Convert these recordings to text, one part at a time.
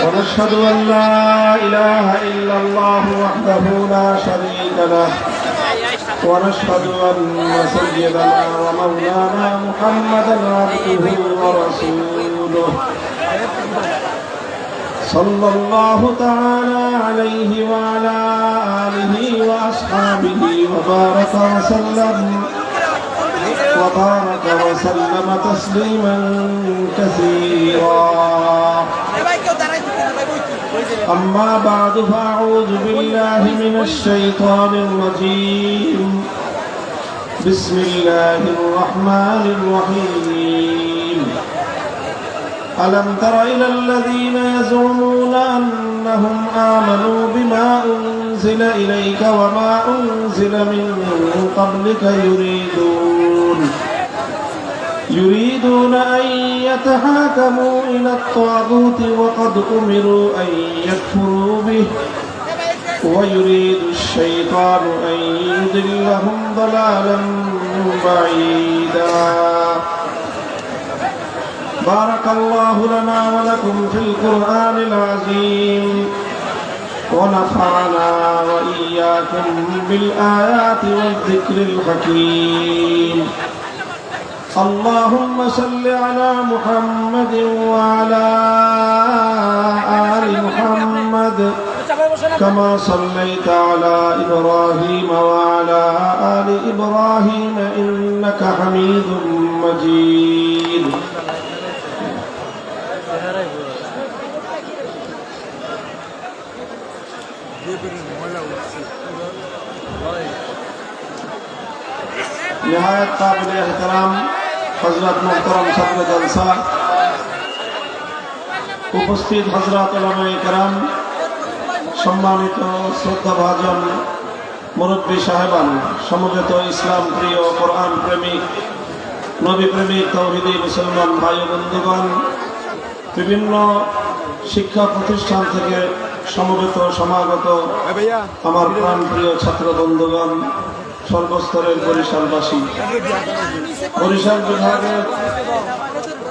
ونشهد أن لا إله إلا الله وحده لا شريك له ونشهد أن سيدنا ومولانا محمدا عبده ورسوله صلى الله تعالى عليه وعلى آله وأصحابه وبارك وسلم تسليما كثيرا. أما بعد فأعوذ بالله من الشيطان الرجيم. بسم الله الرحمن الرحيم. ألم تر إلى الذين يزعمون أنهم آمنوا بما أنزل إليك وما أنزل من قبلك يريدون أن يتحاكموا إلى الطاغوت وقد أمروا أن يكفروا به ويريد الشيطان أن يضلهم ضلالا بعيدا. بارك الله لنا ولكم في القرآن العظيم ونفعنا وإياكم بالآيات والذكر الحكيم. اللهم صل على محمد وعلى آل محمد كما صليت على إبراهيم وعلى آل إبراهيم إنك حميد مجيد. निहायत काबिल एहतराम हजरत मोहतरम सदर जलसा, उपस्थित हजरत उलमाए केराम, सम्मानित श्रद्धाभाजन मुरब्बी साहेबान, समवेत इस्लाम प्रिय कुरान प्रेमिक नबी प्रेमिक तौहिदी मुसलमान भाई बंधुगण, विभिन्न शिक्षा प्रतिष्ठान থেকে সমবেত সমাগত আমার প্রাণপ্রিয় ছাত্র বন্ধুগণ, সর্বস্তরের বরিশালবাসী, বরিশাল বিভাগের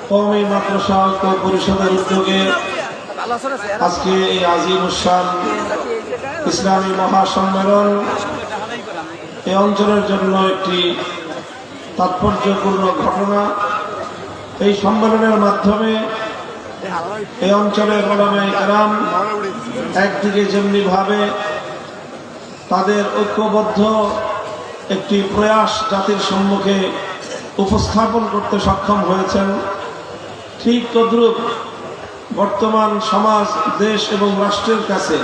কওমি মাদ্রাসা ঐক্য পরিষদের উদ্যোগে আজকে এই আজিম উসান ইসলামী মহাসম্মেলন এই অঞ্চলের জন্য একটি তাৎপর্যপূর্ণ ঘটনা। এই সম্মেলনের মাধ্যমে এই অঞ্চলের উলামায়ে কেরাম একদিকে যেমনি ভাবে তাদের ঐক্যবদ্ধ একটি প্রয়াস জাতির সম্মুখে উপস্থাপন করতে সক্ষম হয়েছেন, ঠিক তদ্রূপ বর্তমান সমাজ, দেশ এবং রাষ্ট্রের কাছে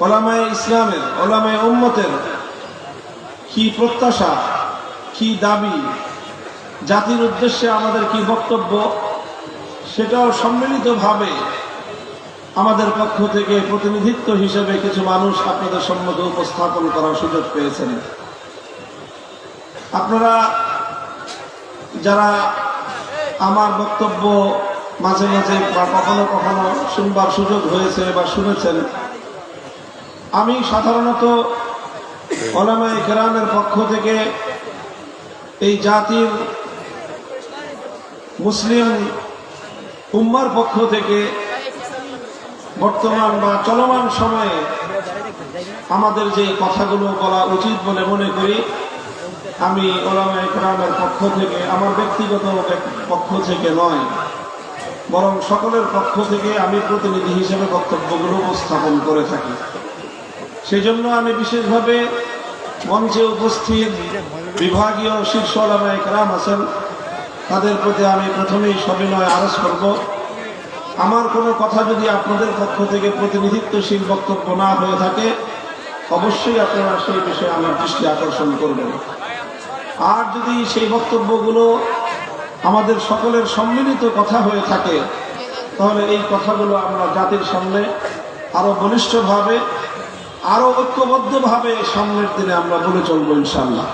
উলামায়ে ইসলামের, উলামায়ে উম্মতের কি প্রত্যাশা, কি দাবি, জাতির উদ্দেশ্যে আমাদের কি বক্তব্য, সেটাও সম্মিলিতভাবে আমাদের পক্ষ থেকে প্রতিনিধিত্ব হিসেবে কিছু মানুষ আপনাদের সম্মুখে উপস্থাপন করার সুযোগ পেয়েছেন। আপনারা যারা আমার বক্তব্য মাঝে মাঝে বা কখনো কখনো শুনবার সুযোগ হয়েছে বা শুনেছেন, আমি সাধারণত উলামায়ে কেরামের পক্ষ থেকে এই জাতির মুসলিম উম্মার পক্ষ থেকে বর্তমান বা চলমান সময়ে আমাদের যে কথাগুলো বলা উচিত বলে মনে করি, আমি উলামায়ে কেরামের পক্ষ থেকে, আমার ব্যক্তিগত পক্ষ থেকে নয়, বরং সকলের পক্ষ থেকে আমি প্রতিনিধি হিসেবে বক্তব্যগুলো উপস্থাপন করে থাকি। সেজন্য আমি বিশেষভাবে মঞ্চে উপস্থিত বিভাগীয় শীর্ষ উলামায়ে কেরাম আছেন, তাদের প্রতি আমি প্রথমেই সবিনয় আরজ করব, আমার কোনো কথা যদি আপনাদের পক্ষ থেকে প্রতিনিধিত্বশীল বক্তব্য না হয়ে থাকে, অবশ্যই আপনারা সেই বিষয়ে আমার দৃষ্টি আকর্ষণ করবেন। আর যদি সেই বক্তব্যগুলো আমাদের সকলের সম্মিলিত কথা হয়ে থাকে, তাহলে এই কথাগুলো আমরা জাতির সামনে আরো বলিষ্ঠভাবে, আরো ঐক্যবদ্ধভাবে সামনের দিনে আমরা বলে চলবো ইনশাআল্লাহ।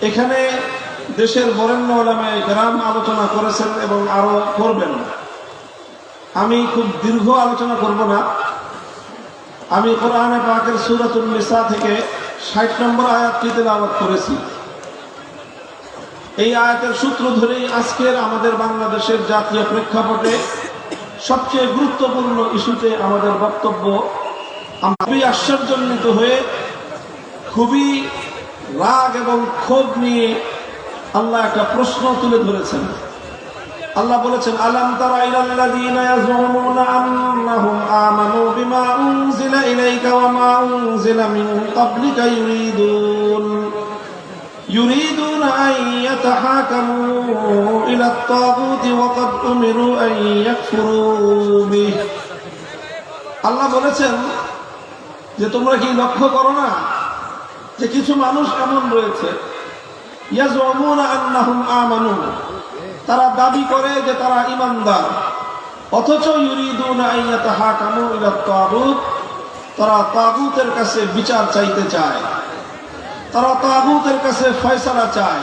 এখানে দেশের বরেণ্য উলামায়ে কেরাম আলোচনা করেছেন এবং আরো করবেন। আমি খুব দীর্ঘ আলোচনা করব না, আমি কোরআনে পাকের সূরাতুন নিসা থেকে ৬০ নম্বর আয়াতটি তেলাওয়াত করেছি। এই আয়াতের সূত্র ধরেই আজকের আমাদের বাংলাদেশের জাতীয় প্রেক্ষাপটে সবচেয়ে গুরুত্বপূর্ণ ইস্যুতে আমাদের বক্তব্য। আমি আশ্চর্যান্বিত হয়ে খুবই রাগ এবং ক্ষোভ নিয়ে আল্লাহ একটা প্রশ্ন তুলে ধরেছেন। আল্লাহ বলেছেন, আলাম তারা ইলাল্লাযীনা ইয়াজুমুনা আন্নাহুম আমানু বিমা উনজিলা ইলাইকা ওয়া মা উনজিলা মিন ক্বাবলিকা يريدون أن يتحاكموا إلى الطاغوت وقد أمروا أن يكفروا به। আল্লাহ বলেছেন যে তোমরা কি লক্ষ্য করো না যে কিছু মানুষ এমন রয়েছে, ইয়াজুমুনা আন্নাহুম আমানু, তারা দাবি করে যে তারা ঈমানদার, অথচ ইউরিদুনা আন ইয়াতাহাকামু ইলা তাগুত, তারা তাগুতের কাছে বিচার চাইতে চায়, তারা তাগুতের কাছে ফয়সালা চায়,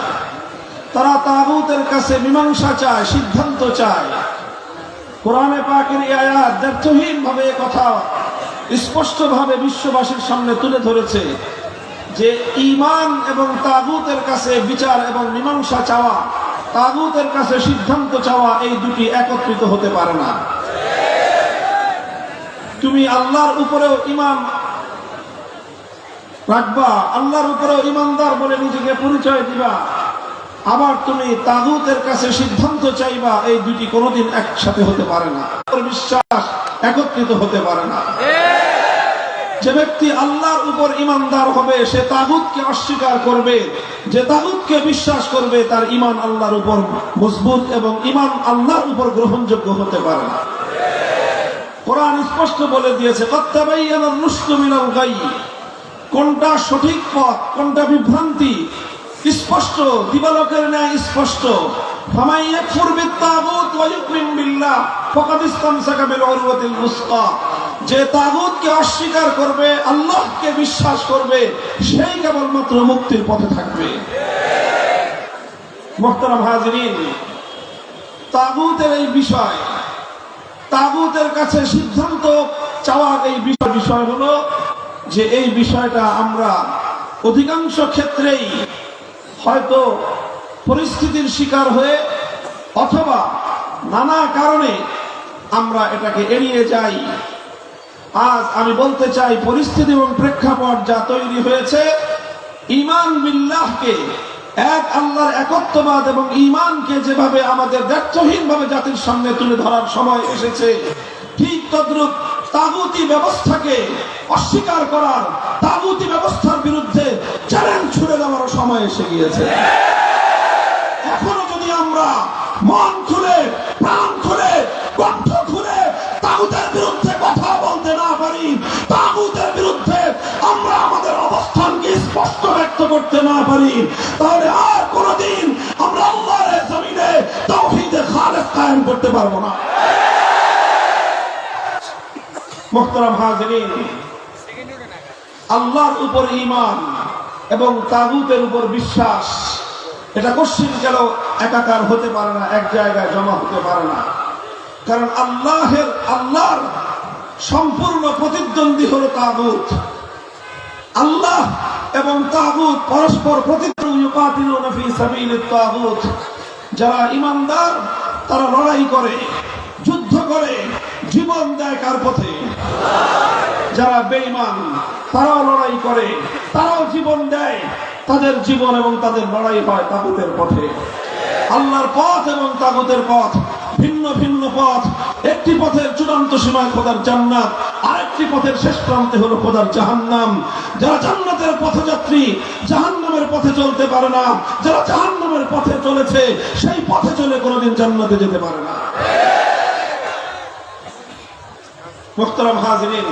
তারা তাগুতের কাছে মীমাংসা চায়, সিদ্ধান্ত চায়। কোরআনে পাকের এই আয়াত দ্ব্যর্থহীনভাবে কথা স্পষ্টভাবে বিশ্ববাসীর সামনে তুলে ধরেছে যে ঈমান এবং তাগুতের কাছে বিচার এবং মীমাংসা চাওয়া, তাগুতের কাছে সিদ্ধান্ত চাওয়া, এই দুটি একত্রিত হতে পারে না। তুমি আল্লাহর উপরেও ঈমান রাখবা, আল্লাহর উপরেও ঈমানদার বলে নিজেকে পরিচয় দিবা, আবার তুমি তাগুতের কাছে সিদ্ধান্ত চাইবা, এই দুটি কোনোদিন একসাথে হতে পারে না। বিশ্বাস একত্রিত হতে পারে না। যে ব্যক্তি আল্লাহর উপর ঈমানদার হবে সে তাগুতকে অস্বীকার করবে, যে তাগুতকে বিশ্বাস করবে তার ঈমান আল্লাহর উপর মজবুত এবং ঈমান আল্লাহর উপর গ্রহণযোগ্য হতে পারে না। কোরআন স্পষ্ট বলে দিয়েছে, ক্বাদ তাবায়্যানার রুশদু মিনাল গায়্য, কোনটা সঠিক পথ কোনটা বিভ্রান্তি স্পষ্ট, দিবালোকের ন্যায় স্পষ্ট। ফামান ইয়াকফুর বিত-তাগুত ওয়া ইউমিন বিল্লাহ ফাকাদ ইসতামসাকা বিল উরওয়াতিল ওয়াসকা, যে তাগুতকে অস্বীকার করবে, আল্লাহকে বিশ্বাস করবে, সেই কেবলমাত্র মুক্তির পথে থাকবে। মুহতারাম হাজিরিন, তাগুতের এই বিষয়, তাগুতের কাছে সিদ্ধান্ত চাওয়ার এই বিষয় হলো যে এই বিষয়টা আমরা অধিকাংশ ক্ষেত্রেই হয়তো পরিস্থিতির শিকার হয়ে অথবা নানা কারণে আমরা এটাকে এড়িয়ে যাই। আজ আমি বলতে চাই, পরিস্থিতি এবং প্রেক্ষাপট যা তৈরি হয়েছে, ঈমান বিল্লাহকে, এক আল্লাহর একত্ববাদ এবং ঈমানকে যেভাবে আমাদের দ্ব্যর্থহীনভাবে জাতির সামনে তুলে ধরার সময় এসেছে, ঠিক তদ্রূপ তাগুতি ব্যবস্থাকে অস্বীকার করার, তাগুতি ব্যবস্থার বিরুদ্ধে চ্যালেঞ্জ ছুড়ে দেওয়ার সময় এসে গিয়েছে। এখনো যদি আমরা মন খুলে, প্রাণ খুলে, কণ্ঠ খুলে তাগুতের বিরুদ্ধে কথা বলতে না পারি, তাগুতের বিরুদ্ধে আমরা আমাদের অবস্থানকে স্পষ্ট ব্যক্ত করতে না পারি, তাহলে আর কোনোদিন আমরা আল্লাহর জমিনে তাওহীদে খালেস কায়েম করতে পারবো না। মুহতারাম হাজিরিন, আল্লাহর উপর ঈমান এবং তাগুতের উপর বিশ্বাস, এটা কখনো কেন একাকার হতে পারে না, এক জায়গায় জমা হতে পারে না। কারণ আল্লাহর সম্পূর্ণ প্রতিদ্বন্দ্বী হলো তাগুত। আল্লাহ এবং তাগুত পরস্পর প্রতিদ্বন্দ্বী। ইউকাতিলুনা ফি সাবিলিত তাগুত, যারা ঈমানদার তারা লড়াই করে, যুদ্ধ করে, জীবন দেয় কার পথে? যারা বেঈমান তারাও লড়াই করে, তারাও জীবন দেয়, তাদের জীবন এবং তাদের লড়াই হয় তাগুতের পথে। আল্লাহর পথ এবং তাগুতের পথ ভিন্ন ভিন্ন পথ। একটি পথের চূড়ান্ত সীমায় খোদার জান্নাত, আরেকটি পথের শেষ প্রান্তে হলো খোদার জাহান্নাম। যারা জান্নাতের পথযাত্রী জাহান্নামের পথে চলতে পারে না, যারা জাহান্নামের পথে চলেছে সেই পথে চলে কোনোদিন জান্নাতে যেতে পারে না। মুহতারাম হাজিরিন,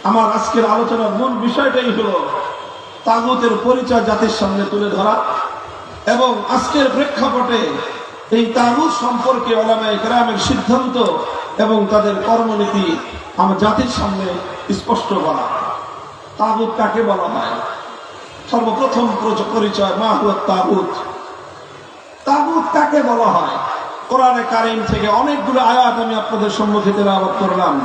আমার আজকের আলোচনার মূল বিষয়টাই হলো তাগুতের পরিচয় জাতির সামনে তুলে ধরা এবং আজকের প্রেক্ষাপটে এই তাগুত সম্পর্কে উলামায়ে কেরামের সিদ্ধান্ত এবং তাদের কর্মনীতি আমার জাতির সামনে স্পষ্ট করা। তাগুত কাকে বলা হয়? সর্বপ্রথম পরিচয়, মা হুয়া তাগুত। তাগুত কাকে বলা হয়? কোরআনে কারীম থেকে অনেকগুলো আয়াত আমি আপনাদের সম্মুখে তেলাওয়াত করলাম।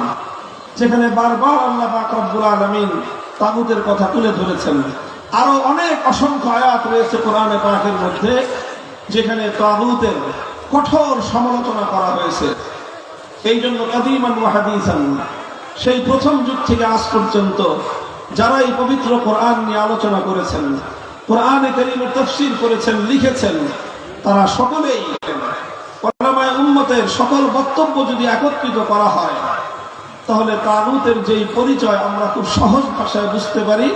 যেখানে বারবার আল্লাহ পাক রব্বুল আলামিন তাগুতের কথা তুলে ধরেছেন। আরো অনেক অসংখ্য আয়াত রয়েছে কোরআনে পাকের মধ্যে যেখানে তাগুতের কঠোর সমালোচনা করা হয়েছে। এই জন্য কাদিমান ওয়া হাদিসান সেই প্রথম যুগ থেকে আজ পর্যন্ত যারা এই পবিত্র কোরআন নিয়ে আলোচনা করেছেন, কোরআনে কারীমের তাফসীর করেছেন, লিখেছেন, তারা সকলেই উলামায়ে উম্মতের সকল বক্তব্য যদি একত্রিত করা হয় তাহলে তাগুতের যেই পরিচয় আমরা খুব সহজ ভাষায় বুঝতে পারি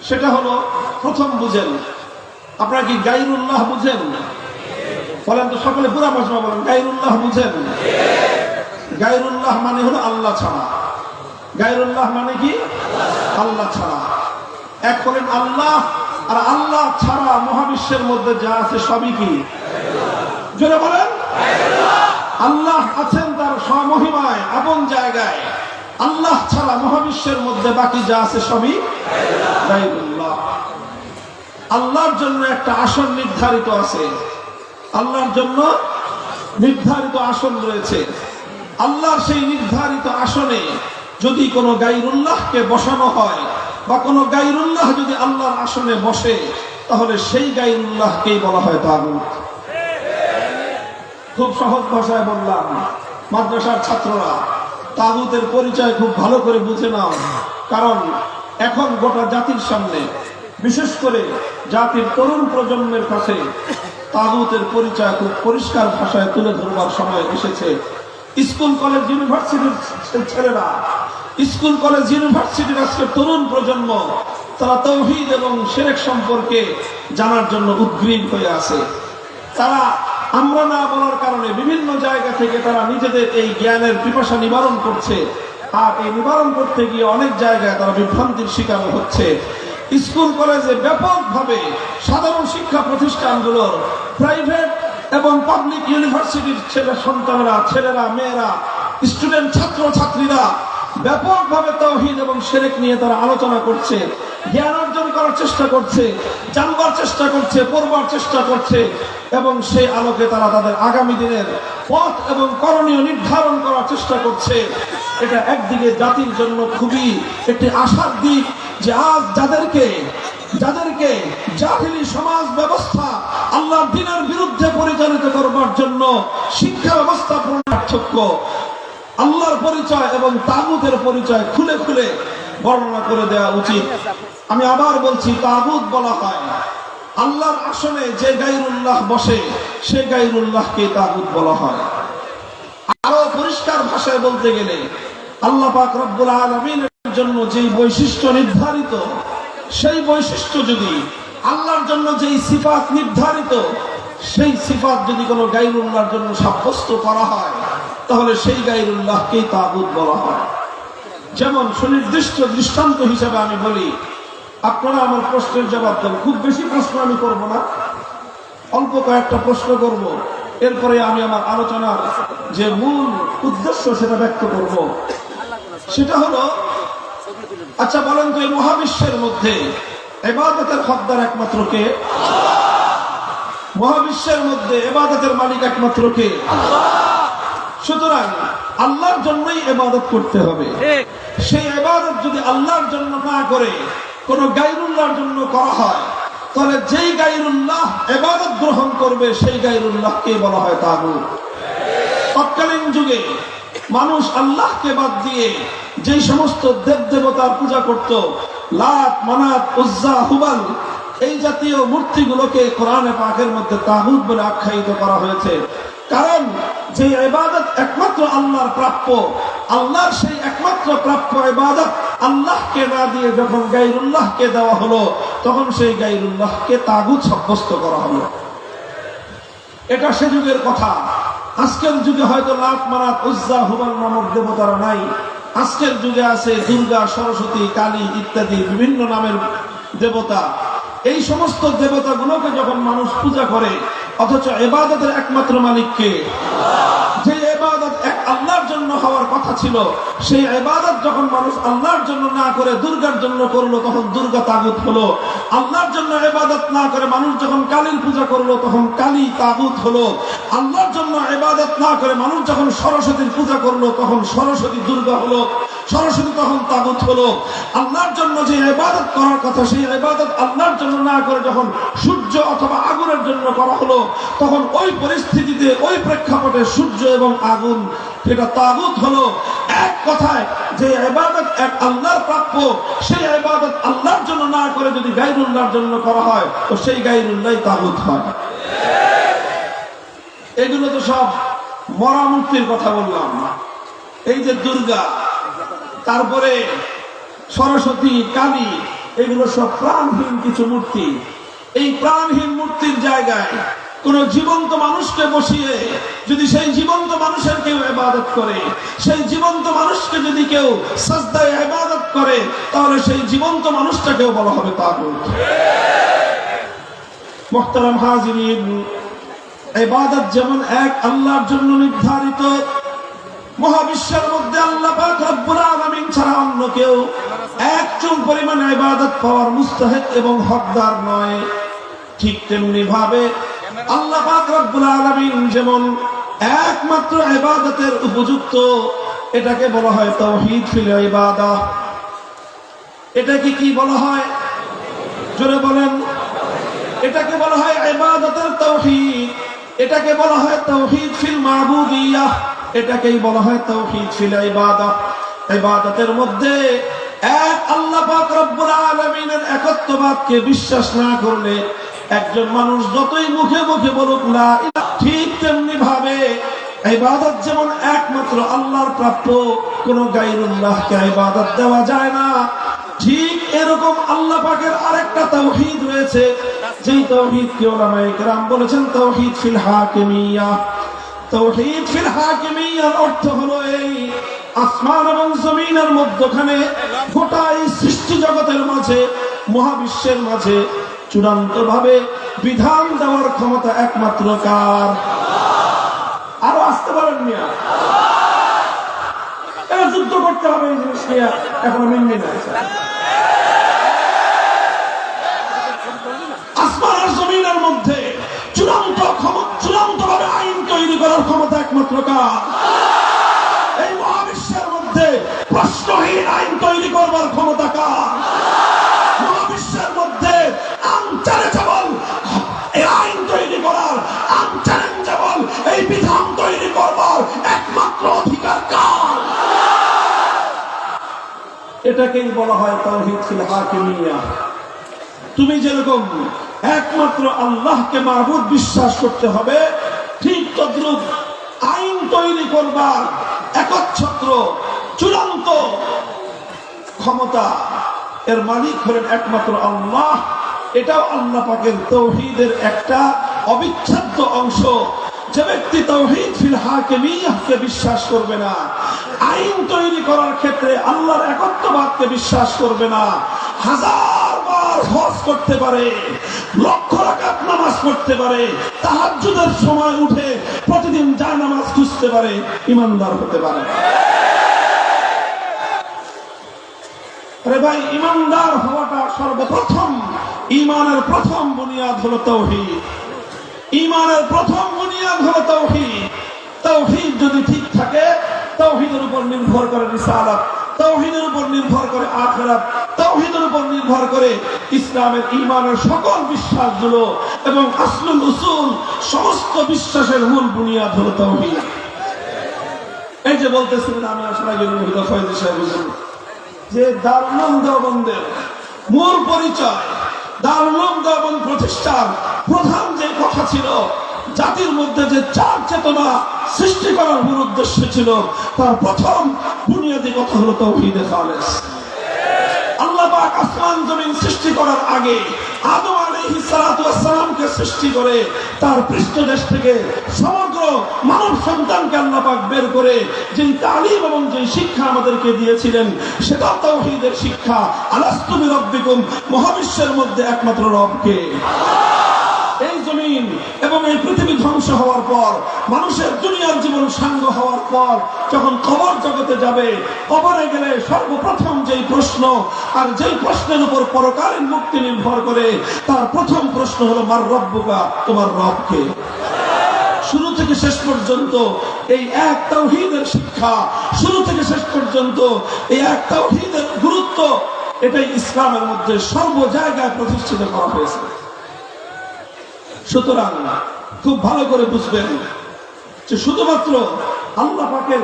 সেটা হলো, প্রথম বুঝেন, আপনারা কি গায়রুল্লাহ বুঝেন? বলেন তো সকলে, পুরা ভাষা বলেন, গায়রুল্লাহ বুঝেন? গায়রুল্লাহ মানে হলো আল্লাহ ছাড়া। গায়রুল্লাহ মানে কি? আল্লাহ ছাড়া। এক বলেন আল্লাহ, আর আল্লাহ ছাড়া মহাবিশ্বের মধ্যে যা আছে সবই কি? জোরে বলেন। আল্লাহ আছেন তার স্বমহিমায় আপন জায়গায়, আল্লাহ ছাড়া মহাবিশ্বের মধ্যে বাকি যা আছে সবই গায়রুল্লাহ। আল্লাহর জন্য একটা আসন নির্ধারিত আছে, আল্লাহর জন্য নির্ধারিত আসন রয়েছে। আল্লাহর সেই নির্ধারিত আসনে যদি কোনো গায়রুল্লাহকে বসানো হয় বা কোনো গায়রুল্লাহ যদি আল্লাহর আসনে বসে তাহলে সেই গায়রুল্লাহকেই বলা হয় তাগুত। খুব সহজ ভাষায় বললাম, মাদ্রাসার ছাত্ররা তাগুতের পরিচয় খুব ভালো করে বুঝে নাও, কারণ এখন গোটা জাতির সামনে, বিশেষ করে জাতির তরুণ প্রজন্মের কাছে তাগুতের পরিচয় খুব পরিষ্কার ভাষায় তুলে ধরবার সময় এসেছে। স্কুল কলেজ ইউনিভার্সিটির ছেলেরা, স্কুল কলেজ ইউনিভার্সিটির আজকে তরুণ প্রজন্ম, তারা তাওহীদ এবং শিরক সম্পর্কে জানার জন্য উদ্গ্রীব হয়ে আছে। তারা আমরা না বলার কারণে বিভিন্ন জায়গা থেকে তারা নিজেদের এই জ্ঞানের পিপাসা নিবারণ করছে, আর এই নিবারণ করতে গিয়ে অনেক জায়গায় তারা বিভ্রান্তির শিকার হচ্ছে। স্কুল কলেজে ব্যাপকভাবে সাধারণ শিক্ষা প্রতিষ্ঠানগুলোর, প্রাইভেট এবং পাবলিক ইউনিভার্সিটির সন্তানরা, ছেলেরা, মেয়েরা, স্টুডেন্ট, ছাত্র ছাত্রীরা ব্যাপকভাবে তাওহীদ এবং শিরক নিয়ে তারা আলোচনা করছে, জ্ঞান অর্জন করার চেষ্টা করছে, জানবার চেষ্টা করছে, পড়বার চেষ্টা করছে, এবং সেই আলোকে তারা তাদের আগামী দিনের পথ এবং করণীয় নির্ধারণ করার চেষ্টা করছে। এটা একদিকে জাতির জন্য খুবই একটি আশার দিক যে আজ যাদেরকে জাহিলি সমাজ ব্যবস্থা আল্লাহর দ্বীনের বিরুদ্ধে পরিচালিত করবার জন্য শিক্ষা ব্যবস্থা পার্থক্য, আল্লাহর পরিচয় এবং তাগুতের পরিচয় খুলে খুলে বর্ণনা করে দেওয়া উচিত। আমি আবার বলছি, তাগুত বলা হয় আল্লাহর আসনে যে গায়রুল্লাহ বসে সে গায়রুল্লাহকে তাগুত বলা হয়। আরো পরিষ্কার ভাষায় বলতে গেলে আল্লাহ পাক রব্বুল আলামিনের জন্য যেই বৈশিষ্ট্য নির্ধারিত, সেই বৈশিষ্ট্য যদি আল্লাহর জন্য যেই সিফাত নির্ধারিত, সেই সিফাত যদি কোনো গায়রুল্লাহর জন্য সাব্যস্ত করা হয় তাহলে সেই গায়রুল্লাহকেই তাগুত বলা হয়। যেমন সুনির্দিষ্ট দৃষ্টান্ত হিসেবে আমি বলি, আপনারা আমার প্রশ্নের জবাব দেন। খুব বেশি প্রশ্ন আমি করব না, অল্প কয়েকটা প্রশ্ন করব, এরপরে আমি আমার আলোচনার যে মূল উদ্দেশ্য সেটা ব্যক্ত করব। সেটা হলো, আচ্ছা বলেন তো, এই মহাবিশ্বের মধ্যে ইবাদতের হকদার একমাত্র কে? মহাবিশ্বের মধ্যে ইবাদতের মালিক একমাত্র কে? সুতরাং আল্লাহর জন্যই ইবাদত করতে হবে। সেই ইবাদত যদি আল্লাহর জন্য না করে কোন গায়রুল্লাহর জন্য করা হয় তাহলে যেই গায়রুল্লাহ ইবাদত গ্রহণ করবে সেই গায়রুল্লাহকে বলা হয় তাগুত। তৎকালীন যুগে মানুষ আল্লাহকে বাদ দিয়ে যে সমস্ত দেব দেবতার পূজা করত, লাত, মানাত, উজ্জা, হুবাল, এই জাতীয় মূর্তিগুলোকে কোরআনে পাকের মধ্যে তাগুত বলে আখ্যায়িত করা হয়েছে। কারণ যে ইবাদত একমাত্র আল্লাহর প্রাপ্য, আল্লাহর সেই একমাত্র প্রাপ্য ইবাদত আল্লাহকে না দিয়ে যখন গায়রুল্লাহকে দেওয়া হলো তখন সেই গায়রুল্লাহকে তাগুত সাব্যস্ত করা হলো। এটা সে যুগের কথা। আজকের যুগে হয়তো লাত, মানাত, উজ্জা, হুবাল নামক দেবতারা নাই। আজকের যুগে আছে দুর্গা, সরস্বতী, কালী ইত্যাদি বিভিন্ন নামের দেবতা। এই সমস্ত দেবতাগুলোকে যখন মানুষ পূজা করে, অথচ ইবাদতের একমাত্র মালিককে, যে ইবাদত এক আল্লাহর জন্য হওয়ার কথা ছিল, সেই ইবাদত যখন মানুষ আল্লাহর জন্য না করে দুর্গার জন্য করলো তখন দুর্গা তাগুত হলো। আল্লাহর জন্য ইবাদত না করে মানুষ যখন কালীর পূজা করলো তখন কালী তাগুত হলো। আল্লাহর জন্য ইবাদত না করে মানুষ যখন সরস্বতীর পূজা করলো তখন সরস্বতী দুর্গা হলো, সরস্বতী তখন তাগুত হলো। আল্লাহর জন্য যে ইবাদত করার কথা সেই ইবাদত আল্লাহর জন্য না করে যখন সূর্য অথবা আগুনের জন্য করা হলো তখন ওই পরিস্থিতিতে ওই প্রেক্ষাপটে সূর্য এবং আগুন এটা তাগুত হলো। এক কথায় যে ইবাদত এক আল্লাহর প্রাপ্য সেই ইবাদত আল্লাহর জন্য না করে যদি গায়রুল্লাহর জন্য করা হয় তো সেই গায়রুল্লাহই তাগুত হয়। এগুলো তো সব মরা মূর্তির কথা বললাম। এই যে দুর্গা, তারপরে সরস্বতী, কালী, এগুলো সব প্রাণহীন কিছু মূর্তি। এই প্রাণহীন মূর্তির জায়গায় কোন জীবন্ত মানুষকে বসিয়ে যদি সেই জীবন্ত মানুষের কেউ ইবাদত করে, সেই জীবন্ত মানুষকে যদি কেউ সাজদায় ইবাদত করে তাহলে সেই জীবন্ত মানুষটাকেও বলা হবে তাগুত। মুহতারাম হাজিরিন, ইবাদত যেমন এক আল্লাহর জন্য নির্ধারিত, মহাবিশ্বের মধ্যে আল্লাহ পাক রব্বুল আলামিন ছাড়া অন্য কেউ এক চুল পরিমাণ ইবাদত পাওয়ার মুস্তাহিক এবং হকদার নয়। ঠিক তেমনি ভাবে আল্লাহ পাক রব্বুল আলামিন যেমন একমাত্র ইবাদতের উপযুক্ত, এটাকে বলা হয় তাওহীদ ফিল ইবাদাহ। এটাকে কি বলা হয়? জোরে বলেন। এটাকে বলা হয় ইবাদতের তাওহীদ, এটাকে বলা হয় তাওহীদ ফিল মাবুদিয়াহ, এটাকেই বলা হয় তাওহীদ ফিল ইবাদাহ। ইবাদতের মধ্যে এক আল্লাহ পাক রব্বুল আলামিনের একত্ববাদকে বিশ্বাস না করলে একজন মানুষ যতই মুখে মুখে বলুক না ইলাহা, ঠিক তেমনি ভাবে ইবাদত যেমন একমাত্র আল্লাহর প্রাপ্য, কোন গায়রুল্লাহকে ইবাদত দেওয়া যায় না। ঠিক এরকম আল্লাহ পাকের আরেকটা তাওহীদ রয়েছে, যেই তাওহীদকে উলামায়ে কেরাম বলেছেন তাওহীদ ফিল হাকিমিয়াহ। তাওহীদ ফিল হাকিমিয়ার অর্থ হলো এই আসমান এবং জমিনের মধ্যখানে গোটা এই সৃষ্টি জগতের মাঝে, মহাবিশ্বের মাঝে চূড়ান্ত ভাবে বিধান দেওয়ার ক্ষমতা একমাত্র কার? আরো আসতে পারেন মিয়া, এটা যুদ্ধ করতে হবে এই জিনিস নিয়ে, এখনো মিলবে না। আসমান আর জমিনের মধ্যে চূড়ান্ত ভাবে আইন তৈরি করার ক্ষমতা একমাত্র কার? এই মহাবিশ্বের মধ্যে প্রশ্নহীন আইন তৈরি করবার ক্ষমতা কার? মহাবিশ্বের মধ্যে আনচ্যালেঞ্জেবল এই আইন তৈরি করার, আনচ্যালেঞ্জেবল এই বিধান তৈরি করবার একমাত্র অধিকার কার? এটাকেই বলা হয় তাওহীদ ফিল হাকিমিয়াহ। তুমি যেরকম একমাত্র আল্লাহকে মাবুদ বিশ্বাস করতে হবে, ঠিক তদ্রুপ আইন তৈরি করবার একচ্ছত্র চূড়ান্ত ক্ষমতা এর মালিক হলেন একমাত্র আল্লাহ। এটাও আল্লাহ পাকের তাওহীদের একটা অবিচ্ছেদ্য অংশ। যে ব্যক্তি তাওহীদ ফিল হাকিমিয়াহকে বিশ্বাস করবে না, আইন তৈরি করার ক্ষেত্রে আল্লাহর একত্ববাদকে বিশ্বাস করবে না, হাজার বার হজ করতে পারে, লক্ষ রাকাত নামাজ পড়তে পারে, তাহাজ্জুদের সময় উঠে প্রতিদিন জায়নামাজ খুঁজতে পারে, ঈমানদার হতে পারে। আরে ভাই, ঈমানদার হওয়াটা সর্বপ্রথম, ঈমানের প্রথম বুনিয়াদ হলো তাওহীদ। ঈমানের প্রথম বুনিয়াদ হলো তাওহীদ। তাওহীদ যদি ঠিক থাকে, তাওহীদের উপর নির্ভর করে রিসালাত, তাওহীদের উপর নির্ভর করে আখিরাত, তাওহীদের উপর নির্ভর করে ইসলামের ঈমানের সকল বিশ্বাসগুলো, এবং আসলুল উসুল সমস্ত বিশ্বাসের মূল বুনিয়াদ হলো তাওহীদ। এই যে বলতেছিলেন, আমি আসলে ফয়জী সাহেব যে দারুল উলুম দেওবন্দের মূল পরিচয়, দারুল উলুম দেওবন্দ প্রতিষ্ঠার প্রধান যে কথা ছিল, জাতির মধ্যে যে চার চেতনা সৃষ্টি করার মূল উদ্দেশ্য ছিল, তার প্রথম বুনিয়াদী কথা হলো তাওহীদে খালেস। আল্লাহ পাক আসমান জমিন সৃষ্টি করার আগে আদম আলাইহিস সালাতু ওয়াস সালামকে সৃষ্টি করে তার পৃষ্ঠদেশ থেকে সমগ্র মানব সন্তানকে আল্লাহ পাক বের করে যে তালিম এবং যে শিক্ষা আমাদেরকে দিয়েছিলেন, সেটা তাওহীদের শিক্ষা। আলাস্তু বিরাব্বিকুম, মহাবিশ্বের মধ্যে একমাত্র রব কে? এই জমিন এবং এই পৃথিবী ধ্বংস হওয়ার পর, মানুষের দুনিয়ার জীবন সাঙ্গ হওয়ার পর যখন কবর জগতে যাবে, কবরে গেলে সর্বপ্রথম যেই প্রশ্ন, আর যেই প্রশ্নের উপর পরকালীন মুক্তি নির্ভর করে, তার প্রথম প্রশ্ন হলো মার রব্বুকা, তোমার রব কে? শুরু থেকে শেষ পর্যন্ত এই এক তাওহীদের শিক্ষা, শুরু থেকে শেষ পর্যন্ত এই এক তাওহীদের গুরুত্ব, এটাই ইসলামের মধ্যে সর্ব জায়গায় প্রতিষ্ঠিত করা হয়েছে। সুতরাং খুব ভালো করে বুঝবেন যে শুধুমাত্র আল্লাহ পাকের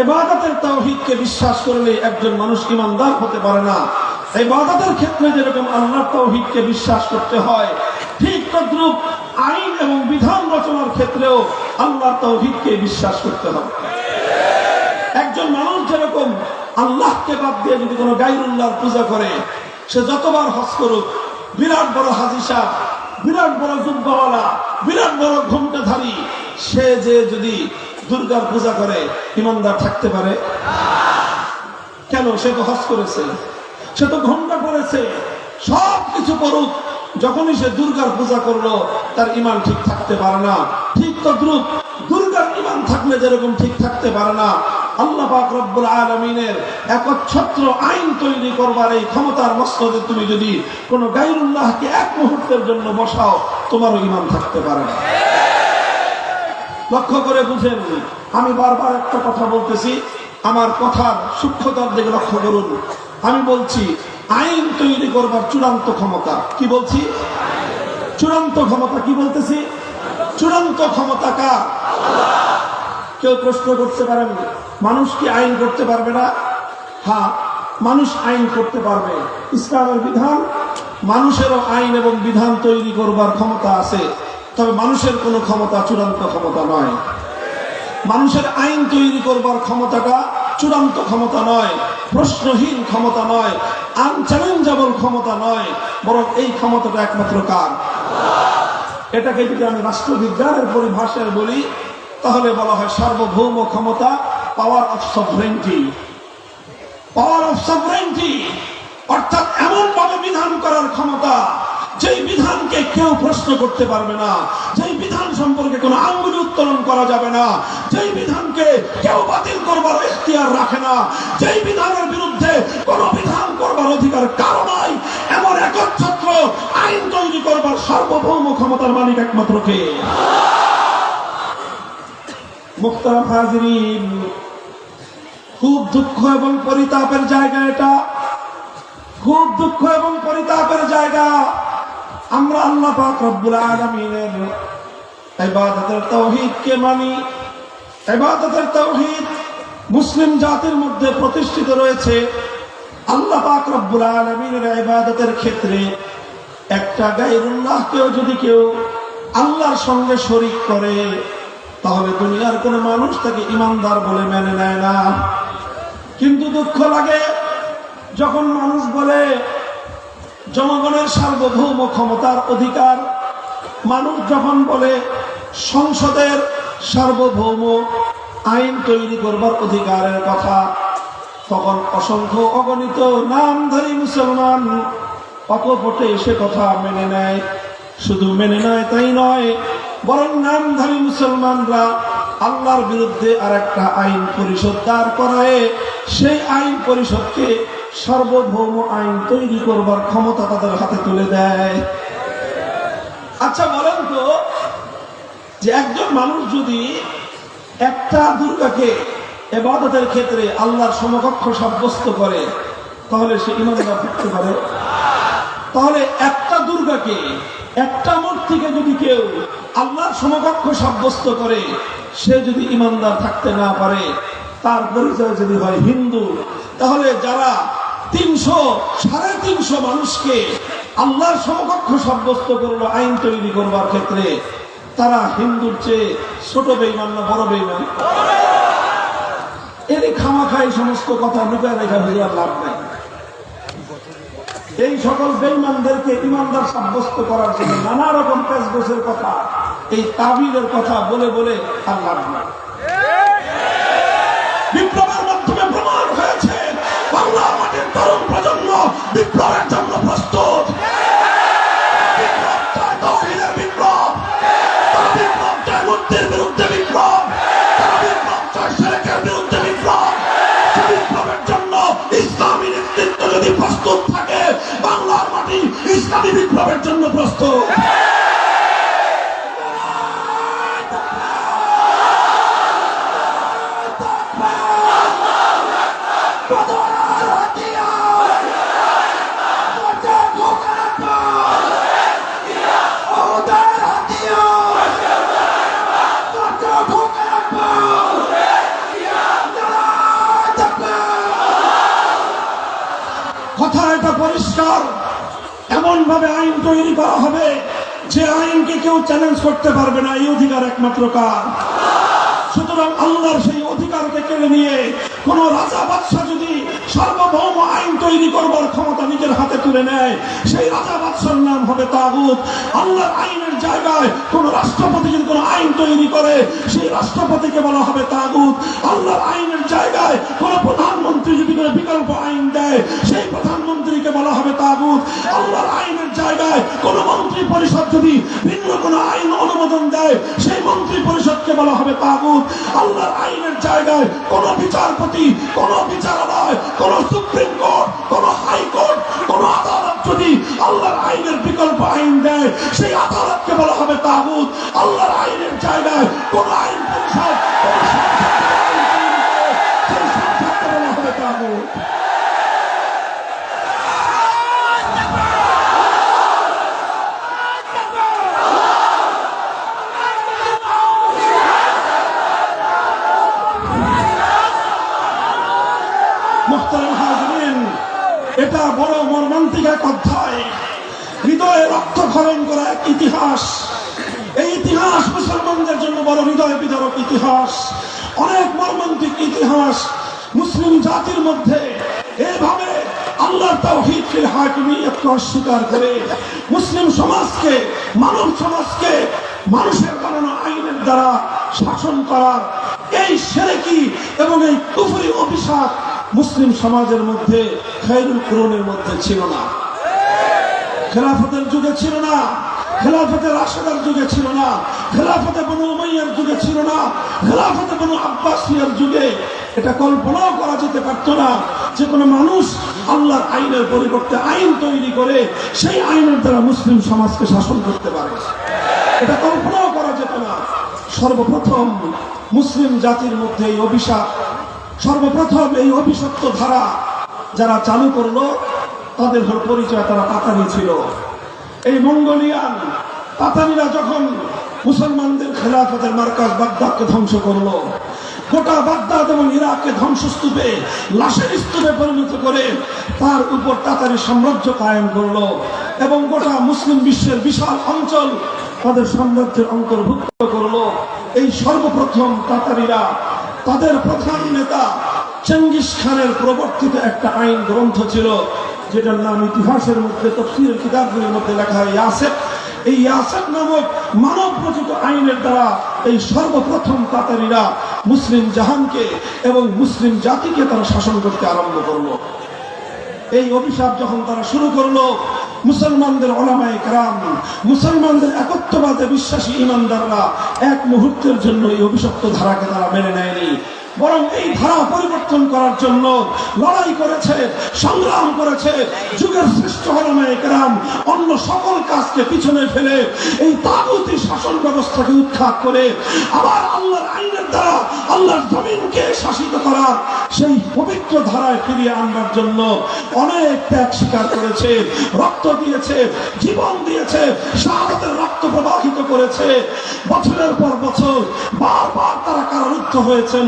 ইবাদতের তাওহীদকে বিশ্বাস করলে একজন মানুষ ঈমানদার হতে পারে না। ইবাদতের ক্ষেত্রে যেরকম আল্লাহর তাওহীদকে বিশ্বাস করতে হয়, ঠিক তদ্রূপ আইন এবং বিধান রচনার ক্ষেত্রেও আল্লাহর তাওহীদকে বিশ্বাস করতে হবে। একজন মানুষ যেরকম আল্লাহকে বাদ দিয়ে যদি কোনো গায়রুল্লাহর পূজা করে, সে যতবার হজ করুক, বিরাট বড় হাজী সাহেব, বিরাট বড় জুব্বাওয়ালা, বিরাট বড় ঘোমটাধারী, সে যে যদি দুর্গার পূজা করে, ঈমানদার থাকতে পারে? কেন? সে তো হজ করেছে, সে তো ঘোমটা করেছে, সব কিছু করুক, যখনই সে দুর্গার পূজা করলো, তার ঈমান ঠিক থাকতে পারে না। ঠিক তদ্রূপ দুর্গার ঈমান থাকলে যেরকম ঠিক থাকতে পারে না, আল্লাহ পাক রব্বুল আলামিনের একচ্ছত্র আইন তৈরি করবার এই ক্ষমতার মসনদে তুমি যদি কোনো গায়রুল্লাহকে এক মুহূর্তের জন্য বসাও, তোমারও ঈমান থাকতে পারে না। লক্ষ্য করে বুঝেন, আমি বারবার একটা কথা বলতেছি, আমার কথার সূক্ষ্মতার দিকে লক্ষ্য করুন। আমি বলছি আইন তৈরি করবার চূড়ান্ত ক্ষমতা, কি বলছি? চূড়ান্ত ক্ষমতা। কি বলতেছি? চূড়ান্ত ক্ষমতা কার? কেউ প্রশ্ন করতে পারেন, মানুষ কি আইন করতে পারবে না? হ্যাঁ, মানুষ আইন করতে পারবে। ইসলামের বিধান, মানুষেরও আইন এবং বিধান তৈরি করবার ক্ষমতা আছে, তবে মানুষের কোনো ক্ষমতা চূড়ান্ত ক্ষমতা নয়। মানুষের আইন তৈরি করবার ক্ষমতাটা চূড়ান্ত ক্ষমতা নয়, প্রশ্নহীন ক্ষমতা নয়, আনচ্যালেঞ্জেবল ক্ষমতা নয়, বরং এই ক্ষমতাটা একমাত্র কার? এটাকে যদি আমি রাষ্ট্রবিজ্ঞানের পরিভাষায় বলি, তাহলে বলা হয় সার্বভৌম ক্ষমতা, power of sovereignty. Power of sovereignty অর্থাৎ এমন ভাবে বিধান করার ক্ষমতা, যেই বিধানকে কেউ প্রশ্ন করতে পারবে না, যেই বিধান সম্পর্কে কোনো আঙ্গুলি উত্তোলন করা যাবে না, যেই বিধানকে কেউ বাতিল করবার ইখতিয়ার রাখে না, যেই বিধানের বিরুদ্ধে কোনো বিধান করবার অধিকার কারো নাই, এমন একচ্ছত্র আইন তৈরি করবার সার্বভৌম ক্ষমতার মালিক একমাত্র কে? মুহতারাম হাজিরিন, খুব দুঃখ এবং পরিতাপের জায়গা এটা, খুব দুঃখ এবং পরিতাপের জায়গা। আমরা আল্লাহ পাক রব্বুল আলামিনের ইবাদতের তাওহীদকে মানি, ইবাদতের তাওহীদ মুসলিম জাতির মধ্যে প্রতিষ্ঠিত রয়েছে। আল্লাহ পাক রব্বুল আলামিনের ইবাদতের ক্ষেত্রে একটা গায়রুল্লাহকেও যদি কেউ আল্লাহর সঙ্গে শরীক করে, তাহলে দুনিয়ার কোন মানুষ তাকে ঈমানদার বলে মেনে নেয় না। কিন্তু দুঃখ লাগে যখন মানুষ বলে জনগণের সার্বভৌম ক্ষমতার অধিকার, মানুষ যখন বলে সংসদের সার্বভৌম আইন তৈরি করবার অধিকারের কথা, তখন অসংখ্য অগণিত নামধারী মুসলমান অকপটে সে কথা মেনে নেয়। শুধু মেনে নেয় তাই নয়, বরং নামধারী মুসলমানরা আল্লাহর বিরুদ্ধে আর একটা আইন পরিষদ দাঁড় করায়, সেই আইন পরিষদকে সার্বভৌম আইন তৈরি করবার ক্ষমতা তাদের হাতে তুলে দেয়। আচ্ছা বলেন তো, যে একজন মানুষ যদি একটা দুর্গাকে ইবাদতের ক্ষেত্রে আল্লাহর সমকক্ষ সাব্যস্ত করে, তাহলে সে ঈমানদার থাকতে পারে? তাহলে একটা দুর্গাকে, একটা মূর্তিকে যদি কেউ আল্লাহর সমকক্ষ সাব্যস্ত করে, সে যদি ঈমানদার থাকতে না পারে, তার পরিচয় যদি হয় হিন্দু, তাহলে যারা 300-350 মানুষকে আল্লাহর সমকক্ষ সাব্যস্ত করলো আইন তৈরি করবার ক্ষেত্রে, তারা হিন্দুর চেয়ে ছোট বেঈমান না বড় বেঈমান? এর খামাখাই সমস্ত কথা লুকায় রেখা হয়ে আর লাভ নাই। এই সকল বেঈমানদেরকে ঈমানদার সাব্যস্ত করার জন্য নানা রকম পেশগোছের কথা, এই তাবিলের কথা বলে বলে আর লাভ নাই। বিপ্লবের মাধ্যমে প্রমাণ হয়েছে বাংলা মাটির তরুণ প্রজন্ম বিপ্লবের জন্য প্রস্তুত। বিপ্লব চায়, তাওহীদের বিপ্লব। প্রস্তুত থাকে, বাংলার মাটি ইসলামী বিপ্লবের জন্য প্রস্তুত। কথা এটা পরিষ্কার, এমন ভাবে আইন তৈরি করা হবে যে আইনকে কেউ চ্যালেঞ্জ করতে পারবে না। এই অধিকার একমাত্র কার? সুতরাং আল্লাহর সেই অধিকারকে কেড়ে নিয়ে কোন রাজা বাদশাহ যদি সার্বভৌম আইন তৈরি করবার ক্ষমতা নিজের হাতে তুলে নেয়, সেই রাজা বাদশার নাম হবে তাগুত। আল্লাহর আইনের জায়গায় কোন রাষ্ট্রপতি যদি কোন আইন তৈরি করে, সেই রাষ্ট্রপতিকে বলা হবে তাগুত। আল্লাহর আইনের জায়গায় কোন প্রধানমন্ত্রী যদি কোন বিকল্প আইন দেয়, সেই প্রধানমন্ত্রীকে বলা হবে তাগুত। আল্লাহর আইনের জায়গায় কোন মন্ত্রী পরিষদ যদি ভিন্ন কোন আইন অনুমোদন দেয়, সেই মন্ত্রী পরিষদকে বলা হবে তাগুত। আল্লাহর আইনের জায়গায় কোন বিচারপতি, কোন বিচারালয়, কোন সুপ্রিম কোর্ট, কোন হাইকোর্ট, কোন আদালত যদি আল্লাহর আইনের বিকল্প আইন দেয়, সেই আদালতকে বলা হবে তাগুত। আল্লাহর আইনের জায়গায় কোন আইন পরিষদ, কোন সংসদকে বলা হবে তাগুত। এটা বড় মর্মান্তিক এক অধ্যায়, হৃদয়ে রক্তক্ষরণ করা এক ইতিহাস। এই ইতিহাস মুসলমানদের জন্য বড় হৃদয় বিদারক ইতিহাস, অনেক মর্মান্তিক ইতিহাস। মুসলিম জাতির মধ্যে এভাবে আল্লাহর তাওহীদকে, হাকিমিয়তকে অস্বীকার করে মুসলিম সমাজকে, মানব সমাজকে মানুষের বানানো আইনের দ্বারা শাসন করার এই শিরকি এবং এই কুফরি অভিশাপ মুসলিম সমাজের মধ্যে খায়রুল কুরুনের মধ্যে ছিল না। খেলাফতের যুগে ছিল না, খেলাফতে রাশেদার যুগে ছিল না, খেলাফতে বনু উমাইয়ার যুগে ছিল না, খেলাফতে বনু আব্বাসিয়ার যুগে এটা কল্পনাও করা যেতে পারত না যে কোনো মানুষ আল্লাহর আইনের পরিবর্তে আইন তৈরি করে সেই আইনের দ্বারা মুসলিম সমাজকে শাসন করতে পারে। এটা কল্পনাও করা যেত না। সর্বপ্রথম মুসলিম জাতির মধ্যে এই অভিশাপ, সর্বপ্রথম এই অভিশপ্ত ধারা যারা চালু করলো তাদের পরিচয় তারা তাতারি ছিল। এই মঙ্গোলিয়ান তাতারিরা যখন মুসলমানদের খেলাফতের মার্কাজ বাগদাদকে ধ্বংস করলো, গোটা বাগদাদ এবং ইরাককে ধ্বংসস্তূপে, লাশের স্তূপে পরিণত করে তার উপর তাতারি সাম্রাজ্য কায়েম করলো এবং গোটা মুসলিম বিশ্বের বিশাল অঞ্চল তাদের সাম্রাজ্যের অন্তর্ভুক্ত করলো। এই সর্বপ্রথম তাতারিরা তাদের প্রধান নেতা চেঙ্গিস খানের প্রবর্তিত একটা আইন গ্রন্থ ছিল, যেটার নাম ইতিহাসের মধ্যে, তাফসীরের কিতাবগুলির মধ্যে লেখা হয় ইয়াসেক। এই ইয়াসেক নামক মানব রচিত আইনের দ্বারা এই সর্বপ্রথম তাতারিরা মুসলিম জাহানকে এবং মুসলিম জাতিকে তারা শাসন করতে আরম্ভ করলো। এই অভিশাপ যখন তারা শুরু করলো, মুসলমানদের উলামায়ে কেরাম, মুসলমানদের একত্ববাদে বিশ্বাসী ইমানদাররা এক মুহূর্তের জন্য এই অভিশপ্ত ধারাকে তারা মেনে নেয়নি, বরং এই ধারা পরিবর্তন করার জন্য লড়াই করেছে, সংগ্রাম করেছে। যুগের শ্রেষ্ঠ উলামায়ে কেরাম অন্য সকল কাজকে পিছনে ফেলে এই তাগুতি শাসন ব্যবস্থাকে উৎখাত করে আবার আল্লাহর আইনের দ্বারা আল্লাহর জমিনকে শাসিত করার সেই পবিত্র ধারায় ফিরিয়ে আনবার জন্য অনেক ত্যাগ স্বীকার করেছে, রক্ত দিয়েছে, জীবন দিয়েছে, শাহাদাতের রক্ত প্রবাহিত করেছে। বছরের পর বছর বারবার তারা কারারুদ্ধ হয়েছেন।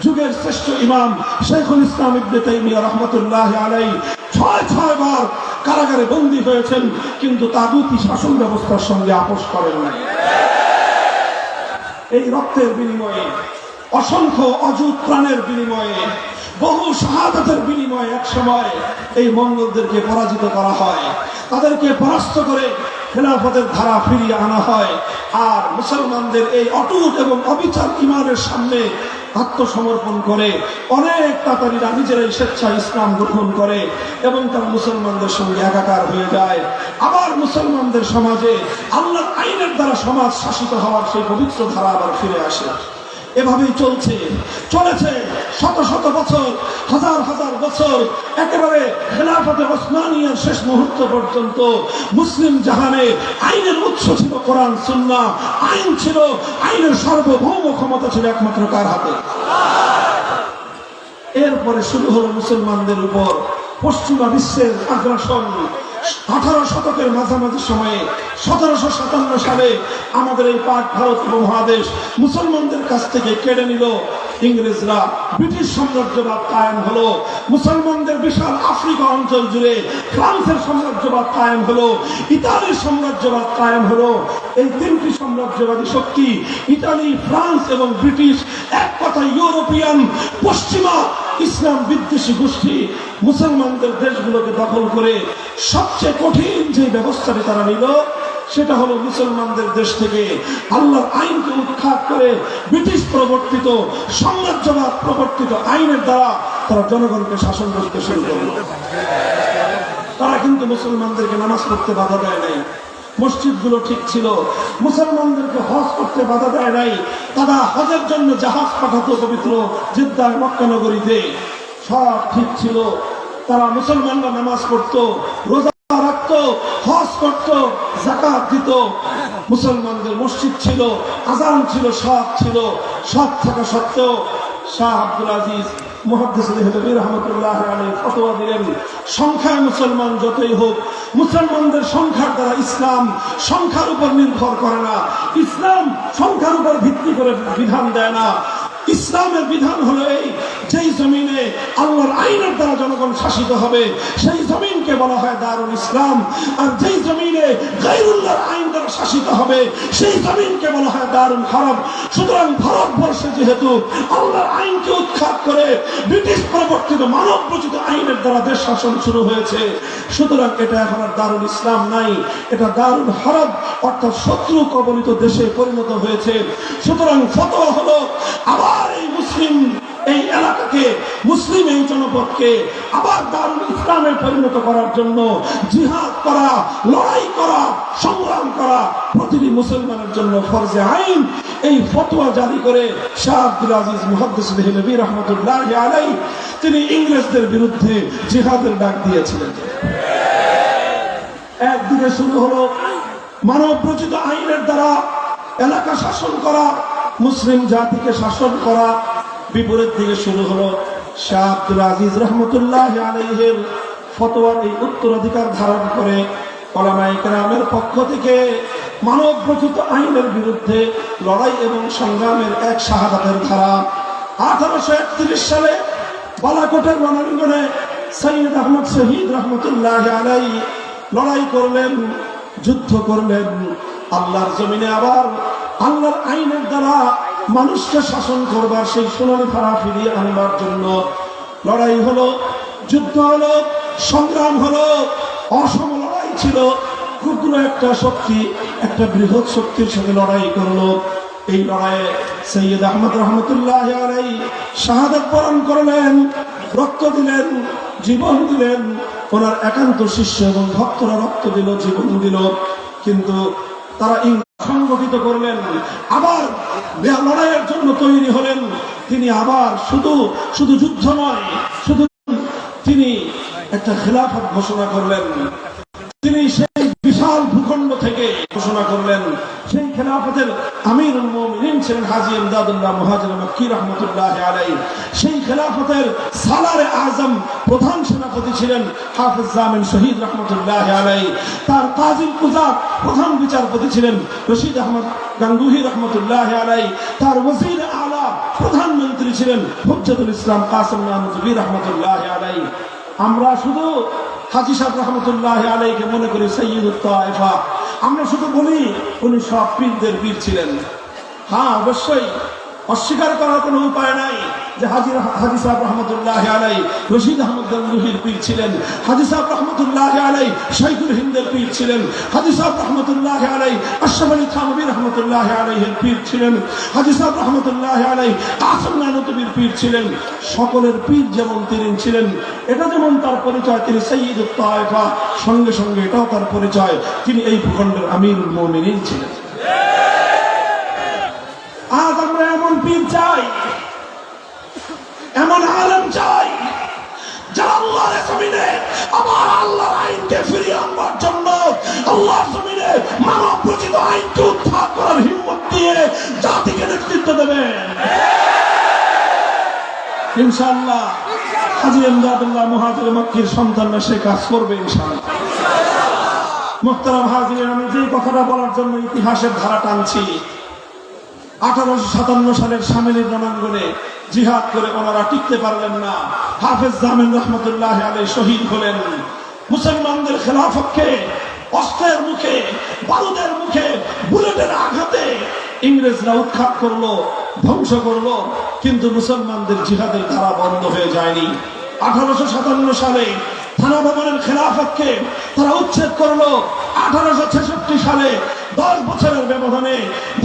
যুগের শ্রেষ্ঠ ইমাম শাইখুল ইসলাম ইবনে তাইমিয়া রাহমাতুল্লাহ আলাইহি ৬ বার কারাগারে বন্দী হয়েছেন, কিন্তু তাগুতি শাসন ব্যবস্থার সঙ্গে আপোষ করেন নাই। এই রক্তের বিনিময়ে, অসংখ্য অযুত প্রাণের বিনিময়ে, বহু শাহাদাতের বিনিময়ে এক সময় এই মঙ্গলদেরকে পরাজিত করা হয়, তাদেরকে পরাস্ত করে খেলাফতের ধারা ফিরিয়ে আনা হয়। আর মুসলমানদের এই অটুট এবং অবিচার ঈমানের সামনে আত্মসমর্পণ করে অনেক তাতারিরা নিজেরাই স্বেচ্ছায় ইসলাম গ্রহণ করে এবং তারা মুসলমানদের সঙ্গে একাকার হয়ে যায়। আবার মুসলমানদের সমাজে আল্লাহর আইনের দ্বারা সমাজ শাসিত হওয়ার সেই পবিত্র ধারা আবার ফিরে আসে। এভাবেই চলেছে শত শত বছর, হাজার হাজার বছর, একেবারে খেলাফতে ওসমানিয়ার শেষ মুহূর্ত পর্যন্ত মুসলিম জাহানে আইনের উৎস ছিল কোরআন সুন্নাহ। আইন ছিল, আইনের সার্বভৌম ক্ষমতা ছিল একমাত্র কার হাতে? এরপরে শুরু হলো মুসলমানদের উপর পশ্চিমা বিশ্বের আগ্রাসন। 18 শতকের মাঝামাঝি সময়ে 1757 সালে আমাদের এই পাক ভারত উপমহাদেশ মুসলমানদের কাছ থেকে কেড়ে নিল ইংরেজরা। ব্রিটিশ সাম্রাজ্যবাদ কায়েম হলো। মুসলমানদের বিশাল আফ্রিকা অঞ্চল জুড়ে ফ্রান্সের সাম্রাজ্যবাদ কায়েম হলো, ইতালির সাম্রাজ্যবাদ কায়েম হলো। এই তিনটি সাম্রাজ্যবাদী শক্তি, ইতালি, ফ্রান্স এবং ব্রিটিশ, এক কথায় ইউরোপিয়ান পশ্চিমা ইসলাম বিদ্বেষী গোষ্ঠী মুসলমানদের দেশগুলোকে দখল করে সবচেয়ে কঠিন যে ব্যবস্থাটি তারা নিল সেটা হলো মুসলমানদের দেশ থেকে আল্লাহর আইনকে উৎখাত করে ব্রিটিশ প্রবর্তিত, সাম্রাজ্যবাদ প্রবর্তিত আইনের দ্বারা তারা জনগণকে শাসন করতে শুরু করল। তারা কিন্তু মুসলমানদেরকে নামাজ পড়তে বাধা দেয় নাই, মসজিদগুলো ঠিক ছিল, মুসলমানদেরকে হজ করতে বাধা দেয় নাই। তারা হজের জন্য জাহাজ পাঠাতো পবিত্র জিদ্দাহ মক্কা নগরীতে, সব ঠিক ছিল। তারা মুসলমানরা নামাজ পড়তো, রোজা রাখতো, হজ করতো, যাকাত দিত। মুসলমানদের মসজিদ ছিল, আযান ছিল, সব ছিল। সব থাকা সত্ত্বেও শাহ আব্দুল আজিজ মুহাদ্দিস দেহলভী রাহমাতুল্লাহ আলাইহি ফতোয়া দিলেন, সংখ্যায় মুসলমান যতই হোক, মুসলমানদের সংখ্যার দ্বারা ইসলাম সংখ্যার উপর নির্ভর করে না। ইসলাম সংখ্যার উপর ভিত্তি করে বিধান দেয় না। ইসলামের বিধান হলো এই, যেই জমিনে আল্লাহর আইনের দ্বারা জনগণ শাসিত হবে সেই জমিনকে বলা হয় দারুল ইসলাম, আর যেই জমিনে গায়রুল্লাহর আইন দ্বারা শাসিত হবে সেই জমিনকে বলা হয় দারুল হারব। সুতরাং ভারতবর্ষে যেহেতু আল্লাহর আইনকে উৎখাত করে ব্রিটিশ প্রবর্তিত মানব রচিত আইনের দ্বারা দেশ শাসন শুরু হয়েছে, সুতরাং এটা এখন আর দারুল ইসলাম নাই, এটা দারুল হারব অর্থাৎ শত্রু কবলিত দেশে পরিণত হয়েছে। সুতরাং ফতোয়া হলো আবার এই মুসলিম এই এলাকাকে, মুসলিম এই জনপদকে আবার দারুল ইসলামে পরিণত করার জন্য জিহাদ করা, লড়াই করা, সংগ্রাম করা প্রতিটি মুসলমানের জন্য ফরজে আইন। এই ফতোয়া জারি করে শাহ আব্দুল আজিজ মুহাদ্দিস দেহলভী রাহমাতুল্লাহ আলাইহি তিনি ইংরেজদের বিরুদ্ধে জিহাদের ডাক দিয়েছিলেন। একদিকে শুরু হলো মানব রচিত আইনের দ্বারা এলাকা শাসন করা, মুসলিম জাতিকে শাসন করা। বিপরীত দিকে শুরু হলো শাহ আব্দুল আজিজ রহমতুল্লাহ আলাইহির ফতোয়ার এই উত্তরাধিকার ধারণ করে উলামায়ে কেরামের পক্ষ থেকে মানব রচিত আইনের বিরুদ্ধে লড়াই এবং সংগ্রামের এক শাহাদাতের ধারা। 1831 সালে বালাকোটের রণাঙ্গনে সৈয়দ আহমদ শহীদ রহমতুল্লাহ আলাইহি লড়াই করলেন, যুদ্ধ করলেন। আল্লাহর জমিনে আবার আল্লাহর আইনের দ্বারা মানুষকে শাসন করবার সেই সোনালী ধারা ফিরিয়ে আনবার জন্য লড়াই হলো, যুদ্ধ হলো, সংগ্রাম হলো। অসম লড়াই ছিল। ক্ষুদ্র একটা শক্তি একটা বৃহৎ শক্তির সাথে লড়াই করলো। এই লড়াইয়ে সৈয়দ আহমদ রহমতুল্লাহ আলাইহি শাহাদাত বরণ করলেন, রক্ত দিলেন, জীবন দিলেন। ওনার একান্ত শিষ্য এবং ভক্তরা রক্ত দিল, জীবন দিল। কিন্তু তারা সংগঠিত করলেন, আবার লড়াইয়ের জন্য তৈরি হলেন। তিনি আবার শুধু যুদ্ধ নয়, শুধু তিনি একটা খেলাফত ঘোষণা করলেন। তিনি সেই বিশাল ভূখণ্ড থেকে ঘোষণা করলেন। সেই খেলাফতের আমিরুল মুমিনিন ছিলেন হাজী ইমদাদুল্লাহ মুহাজির মক্কি রাহমাতুল্লাহ আলাইহি। সেই খেলাফতের সালারে আজম প্রধান সেনাপতি ছিলেন হাফেজ জামিন শহীদ রাহমাতুল্লাহ আলাইহি। তার কাজী কুযাত প্রধান বিচারপতি ছিলেন রশিদ আহমদ গাঙ্গুহি রাহমাতুল্লাহ আলাইহি। তার ওয়াজির আলা প্রধানমন্ত্রী ছিলেন হুজ্জাতুল ইসলাম কাসিম নানুতুবি রাহমাতুল্লাহ আলাইহি। আমরা শুধু হাজী সাহেব রহমতুল্লাহ আলাইহিকে মনে করি সাইয়্যিদুত তায়েফা। আমরা শুধু বলি উনি সব পীরদের পীর ছিলেন। হ্যাঁ, অবশ্যই অস্বীকার করার কোনো উপায় নাই যে হাজী সাহেব রহমতুল্লাহ আলাইহি রশিদ আহমদ গাঙ্গুহির পীর ছিলেন, হাজী সাহেব রহমতুল্লাহ আলাইহি শাইখুল হিন্দের পীর ছিলেন, হাজী সাহেব রহমতুল্লাহ আলাইহি আশরাফ আলী থানভী রহমতুল্লাহ আলাইহির পীর ছিলেন, হাজী সাহেব রহমতুল্লাহ আলাইহি কাসিম নানুতুবির পীর ছিলেন। সকলের পীর যেমন তিনি ছিলেন, এটা যেমন তার পরিচয় তিনি সাইয়্যিদুত তায়েফা, সঙ্গে সঙ্গে এটাও তার পরিচয় তিনি এই ভূখণ্ডের আমিরুল মুমিনিন ছিলেন। আজ আমরা এমন পীর চাই, এমন আলেম চাই যারা আল্লাহর জমিনে আবার আল্লাহর আইনকে ফিরিয়ে আনবার জন্য আল্লাহর জমিনে মানব রচিত আইনকে উদ্ধার করার হিম্মত দিয়ে জাতিকে নেতৃত্ব দেবেন। ইনশাআল্লাহ হাজী ইমদাদুল্লাহ মুহাজির মক্কির সন্তানরা সে কাজ করবে ইনশাআল্লাহ। মুহতারাম হাজিরিন, আমি যে কথাটা বলার জন্য ইতিহাসের ধারা টানছি, 1857 সালের সামিলির রণাঙ্গনে জিহাদ করে ওনারা টিকতে পারলেন না। হাফেজ জামিল রহমতুল্লাহ আলাইহি শহীদ হলেন। মুসলমানদের খেলাফতকে অস্ত্রের মুখে, বারুদের মুখে, বুলেটের আঘাতে ইংরেজরা উৎখাত করলো, ধ্বংস করলো, কিন্তু মুসলমানদের জিহাদের ধারা বন্ধ হয়ে যায়নি। 1857 সালে থানা ভবনের খেলাফতকে তারা উচ্ছেদ করলো। 1866 সালে 10 বছরের ব্যবধানে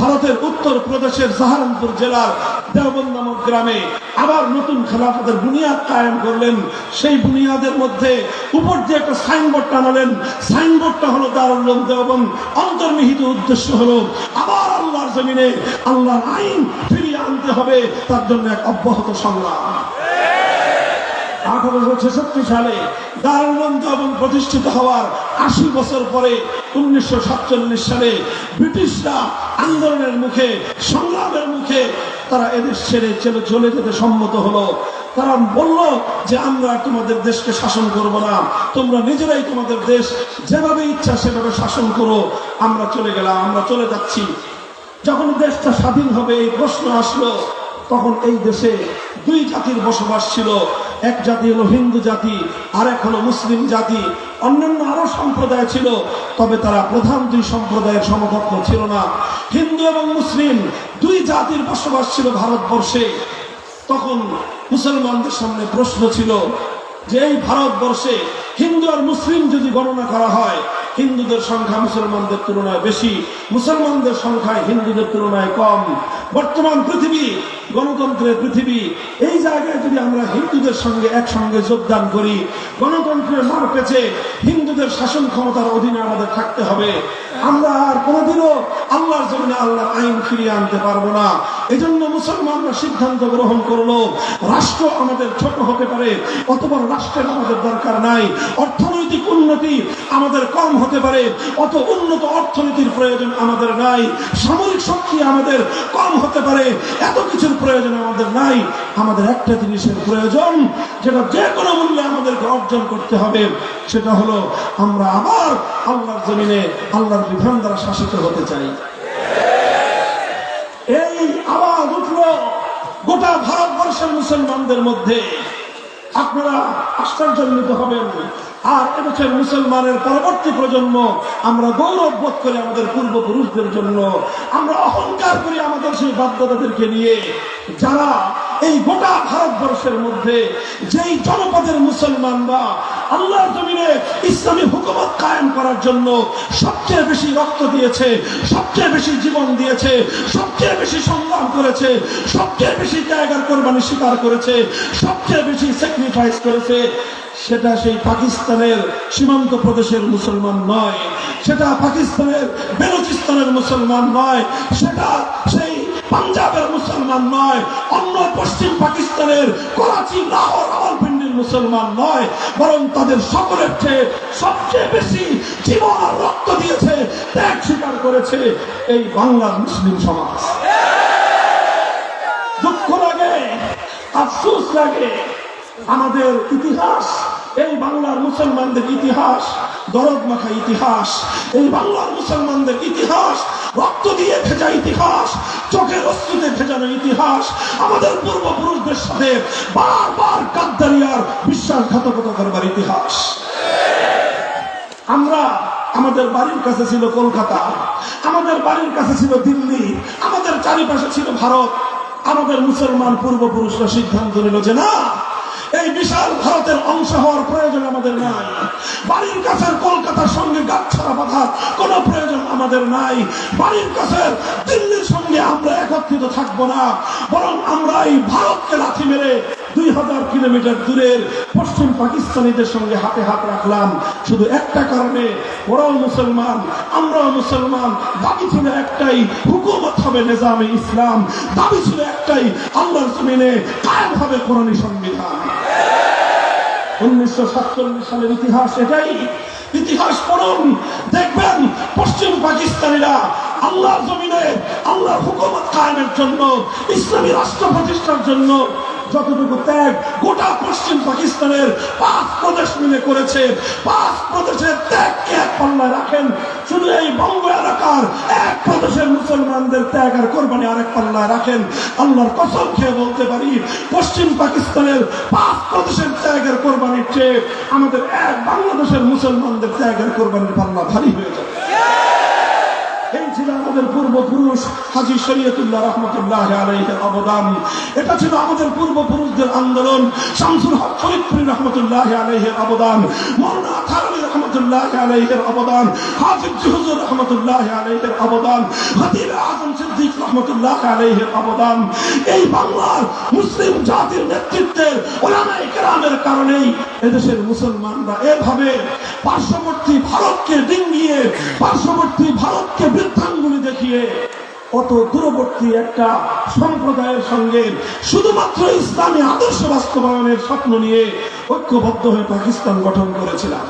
ভারতের উত্তর প্রদেশের সাহারানপুর জেলার দেওবন্দ নামক গ্রামে আবার নতুন খেলাফতের বুনিয়াদ কায়েম করলেন। সেই বুনিয়াদের মধ্যে উপর দিয়ে একটা সাইনবোর্ড টানালেন। সাইনবোর্ডটা হলো দারুল উলুম দেওবন্দ। অন্তর্নিহিত উদ্দেশ্য হলো আবার আল্লাহর জমিনে আল্লাহর আইন ফিরিয়ে আনতে হবে, তার জন্য এক অব্যাহত সংগ্রাম। 1866 সালে দারুল উলুম দেওবন্দ প্রতিষ্ঠিত হওয়ার 80 বছর পরে 1947 সালে ব্রিটিশরা আন্দোলনের মুখে, সংগ্রামের মুখে তারা এদেশ ছেড়ে চলে যেতে সম্মত হলো। তারা বলল যে আমরা তোমাদের দেশকে শাসন করব না, তোমরা নিজেরাই তোমাদের দেশ যেভাবে ইচ্ছা সেভাবে শাসন করো। আমরা চলে গেলাম, আমরা চলে যাচ্ছি। যখন দেশটা স্বাধীন হবে এই প্রশ্ন আসলো, তখন এই দেশে দুই জাতির বসবাস ছিল। এক জাতি হলো হিন্দু জাতি, আর এক হলো মুসলিম জাতি। অন্যান্য আরো সম্প্রদায় ছিল, তবে তারা প্রধান দুই সম্প্রদায়ের সমকক্ষ ছিল না। হিন্দু এবং মুসলিম দুই জাতির বসবাস ছিল ভারতবর্ষে। তখন মুসলমানদের সামনে প্রশ্ন ছিল যে এই ভারতবর্ষে হিন্দু আর মুসলিম যদি গণনা করা হয়, হিন্দুদের সংখ্যা মুসলমানদের তুলনায় বেশি, মুসলমানদের সংখ্যা হিন্দুদের তুলনায় কম। বর্তমান পৃথিবী গণতন্ত্রের পৃথিবী, এই জায়গায় যদি আমরা হিন্দুদের সঙ্গে একসঙ্গে যোগদান করি, গণতন্ত্রের মার পেছে হিন্দুদের শাসন ক্ষমতার অধীনে আমাদের থাকতে হবে, আমরা আর কোনোদিনও আল্লাহর জমিনে আল্লাহর আইন ফিরিয়ে আনতে পারবো না। এজন্য মুসলমানরা সিদ্ধান্ত গ্রহণ করলো, রাষ্ট্র আমাদের ছোট হতে পারে, অথবা রাষ্ট্রের আমাদের দরকার নাই। অর্থনৈতিক উন্নতি আমাদের কম হতে পারে, অত উন্নত অর্থনীতির প্রয়োজন আমাদের নাই। সামরিক শক্তি আমাদের কম হতে পারে, এত কিছুর প্রয়োজন আমাদের নাই। আমাদের একটা জিনিসের প্রয়োজন, যেটা যে কোনো মূল্যে আমাদেরকে অর্জন করতে হবে, সেটা হলো আমরা আবার আল্লাহর জমিনে আল্লাহর বিধান দ্বারা শাসিত হতে চাই। এই আওয়াজ উঠলো গোটা ভারতবর্ষের মুসলমানদের মধ্যে। আপনারা আশ্চর্যান্বিত হবেন। আর এবছর মুসলমানের পরবর্তী প্রজন্ম আমরা গৌরব বোধ করি আমাদের পূর্বপুরুষদের জন্য, আমরা অহংকার করি আমাদের সেই বাপদাদাদেরকে নিয়ে, যারা এই গোটা ভারতবর্ষের মধ্যে যেই জনপদের মুসলমানরা আল্লাহর জমিনে ইসলামী হুকুমত কায়েম করার জন্য সবচেয়ে বেশি রক্ত দিয়েছে, সবচেয়ে বেশি জীবন দিয়েছে, সবচেয়ে বেশি সংগ্রাম করেছে, সবচেয়ে বেশি ত্যাগের কোরবানি স্বীকার করেছে, সবচেয়ে বেশি স্যাক্রিফাইস করেছে, সেটা সেই পাকিস্তানের সীমান্ত প্রদেশের মুসলমান নয়, সেটা পাকিস্তানের বেলুচিস্তানের মুসলমান নয়, সেটা সেই পাঞ্জাবের মুসলমান নয়, অন্য পশ্চিম পাকিস্তানের করাচি, লাহোর, রাওয়ালপিন্ডির মুসলমান নয়, বরং তাদের সকলের চেয়ে সবচেয়ে বেশি জীবন আর রক্ত দিয়েছে, ত্যাগ স্বীকার করেছে এই বাংলার মুসলিম সমাজ। দুঃখ লাগে, আফসোস লাগে, আমাদের ইতিহাস, এই বাংলার মুসলমানদের ইতিহাস দরদ মাখা ইতিহাস, এই বাংলার মুসলমানদের ইতিহাস রক্ত দিয়ে ভেজা ইতিহাস, চোখের অশ্রুতে ভেজানো ইতিহাস, আমাদের পূর্বপুরুষদের সাথে বারবার গাদ্দারি আর বিশ্বাসঘাতকতা করবার ইতিহাস। আমরা, আমাদের বাড়ির কাছে ছিল কলকাতা, আমাদের বাড়ির কাছে ছিল দিল্লি, আমাদের চারিপাশে ছিল ভারত। আমাদের মুসলমান পূর্বপুরুষরা সিদ্ধান্ত নিল যে না, এই বিশাল ভারতের অংশ হওয়ার প্রয়োজন আমাদের নাই, বাড়ির কাছের কলকাতার সঙ্গে গাঁটছড়া বাঁধার কোনো প্রয়োজন আমাদের নাই, বাড়ির কাছের দিল্লির সঙ্গে আমরা একত্রিত থাকবো না, বরং আমরা এই ভারতকে লাথি মেরে 2000 কিলোমিটার দূরের পশ্চিম পাকিস্তানিদের সঙ্গে হাতে হাত রাখলাম শুধু একটা কারণে, ওরাও মুসলমান আমরাও মুসলমান। দাবি ছিল একটাই, হুকুমত হবে নিজামে ইসলাম। দাবি ছিল একটাই, আল্লাহর জমিনে কায়েম হবে কোরআনী সংবিধান। 1947 সালের ইতিহাস এটাই। ইতিহাস পড়ুন, দেখবেন পশ্চিম পাকিস্তানিরা আল্লাহর জমিনে আল্লাহর হুকুমত কায়েমের জন্য, ইসলামী রাষ্ট্র প্রতিষ্ঠার জন্য যতটুকু ত্যাগ গোটা পশ্চিম পাকিস্তানের 5 প্রদেশ মিলে করেছে। 5 প্রদেশের ত্যাগকে এক পাল্লায় রাখেন, শুধু এই বঙ্গ এলাকার 1 প্রদেশের মুসলমানদের ত্যাগ আর কোরবানি আরেক পাল্লায় রাখেন। আল্লাহর কসম খেয়ে বলতে পারি, পশ্চিম পাকিস্তানের 5 প্রদেশের ত্যাগের কোরবানির চেয়ে আমাদের এক বাংলাদেশের মুসলমানদের ত্যাগের কোরবানির পাল্লা ভারী হয়ে যাবে। এই ছিল আমাদের পূর্বপুরুষ হাজী শরীয়তুল্লাহ রহমতুল্লাহ আলাইহির অবদান। এটা ছিল আমাদের পূর্বপুরুষদের আন্দোলন। শামসুল হক ফরিদপুরি রহমতুল্লাহ আলাইহির অবদান, মাওলানা থানভী রহমতুল্লাহ আলাইহির অবদান, হাফিজ হুজুর রহমতুল্লাহ আলাইহির অবদান, খতিব আজম সিদ্দিক রহমতুল্লাহ আলাইহির অবদান। এই বাংলার মুসলিম জাতির নেতৃত্বের উলামায়ে কেরামের কারণেই এদেশের মুসলমানরা এভাবে পার্শ্ববর্তী ভারতকে ডিঙ্গিয়ে, পার্শ্ববর্তী ভারতকে বৃদ্ধাঙ্গুলি দেখিয়ে অত দূরবর্তী একটা সম্প্রদায়ের সঙ্গে শুধুমাত্র ইসলামী আদর্শ বাস্তবায়নের স্বপ্ন নিয়ে ঐক্যবদ্ধ হয়ে পাকিস্তান গঠন করেছিলাম।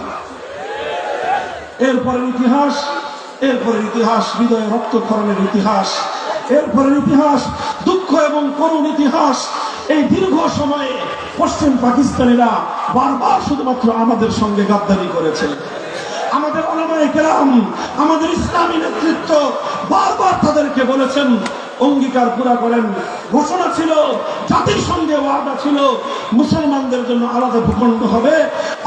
এরপরের ইতিহাস হৃদয়ে রক্তক্ষরণের ইতিহাস। এরপরের ইতিহাস দুঃখ এবং করুণ ইতিহাস। এই দীর্ঘ সময়ে পশ্চিম পাকিস্তানিরা বারবার শুধুমাত্র আমাদের সঙ্গে গাদ্দারি করেছে। আমাদের উলামায়ে কেরাম, আমাদের ইসলামী নেতৃত্ব বারবার তাদেরকে বলেছেন অঙ্গীকার পুরা করেন। ঘোষণা ছিল, জাতির সঙ্গে ওয়াদা ছিল, মুসলমানদের জন্য আলাদা ভূখণ্ড হবে,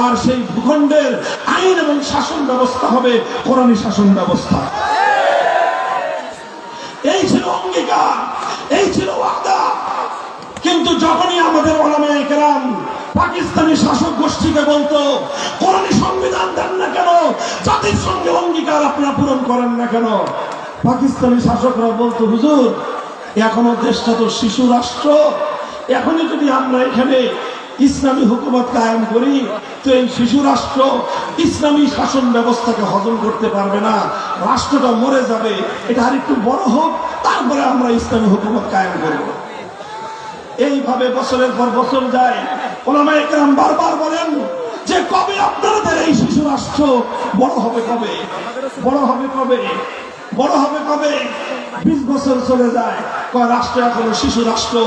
আর সেই ভূখণ্ডের আইন এবং শাসন ব্যবস্থা হবে কোরআনী শাসন ব্যবস্থা। এই ছিল অঙ্গীকার, এই ছিল ওয়াদা। কিন্তু যখনই আমাদের উলামায়ে কেরাম পাকিস্তানি শাসক গোষ্ঠীকে বলতো কোরআনী সংবিধান দেন না কেন, জাতির সঙ্গে অঙ্গীকার আপনারা পূরণ করেন না কেন, পাকিস্তানি শাসকরা বলতো হুজুর এখনো দেশটা তো শিশু রাষ্ট্র, এখনই যদি আমরা এখানে ইসলামী হুকুমত কায়েম করি তো এই শিশু রাষ্ট্র ইসলামী শাসন ব্যবস্থাকে হজম করতে পারবে না, রাষ্ট্রটা মরে যাবে, এটা আর একটু বড় হোক তারপরে আমরা ইসলামী হুকুমত কায়েম করব। এইভাবে বছরের পর বছর যায়। উলামায়ে কেরাম বারবার বলেন যে কবে আপনাদের এই শিশু রাষ্ট্র বড় হবে, কবে বড় হবে, কবে বড় হবে, কবে? 20 বছর চলে যায়, রাষ্ট্র এখনো শিশু রাষ্ট্র।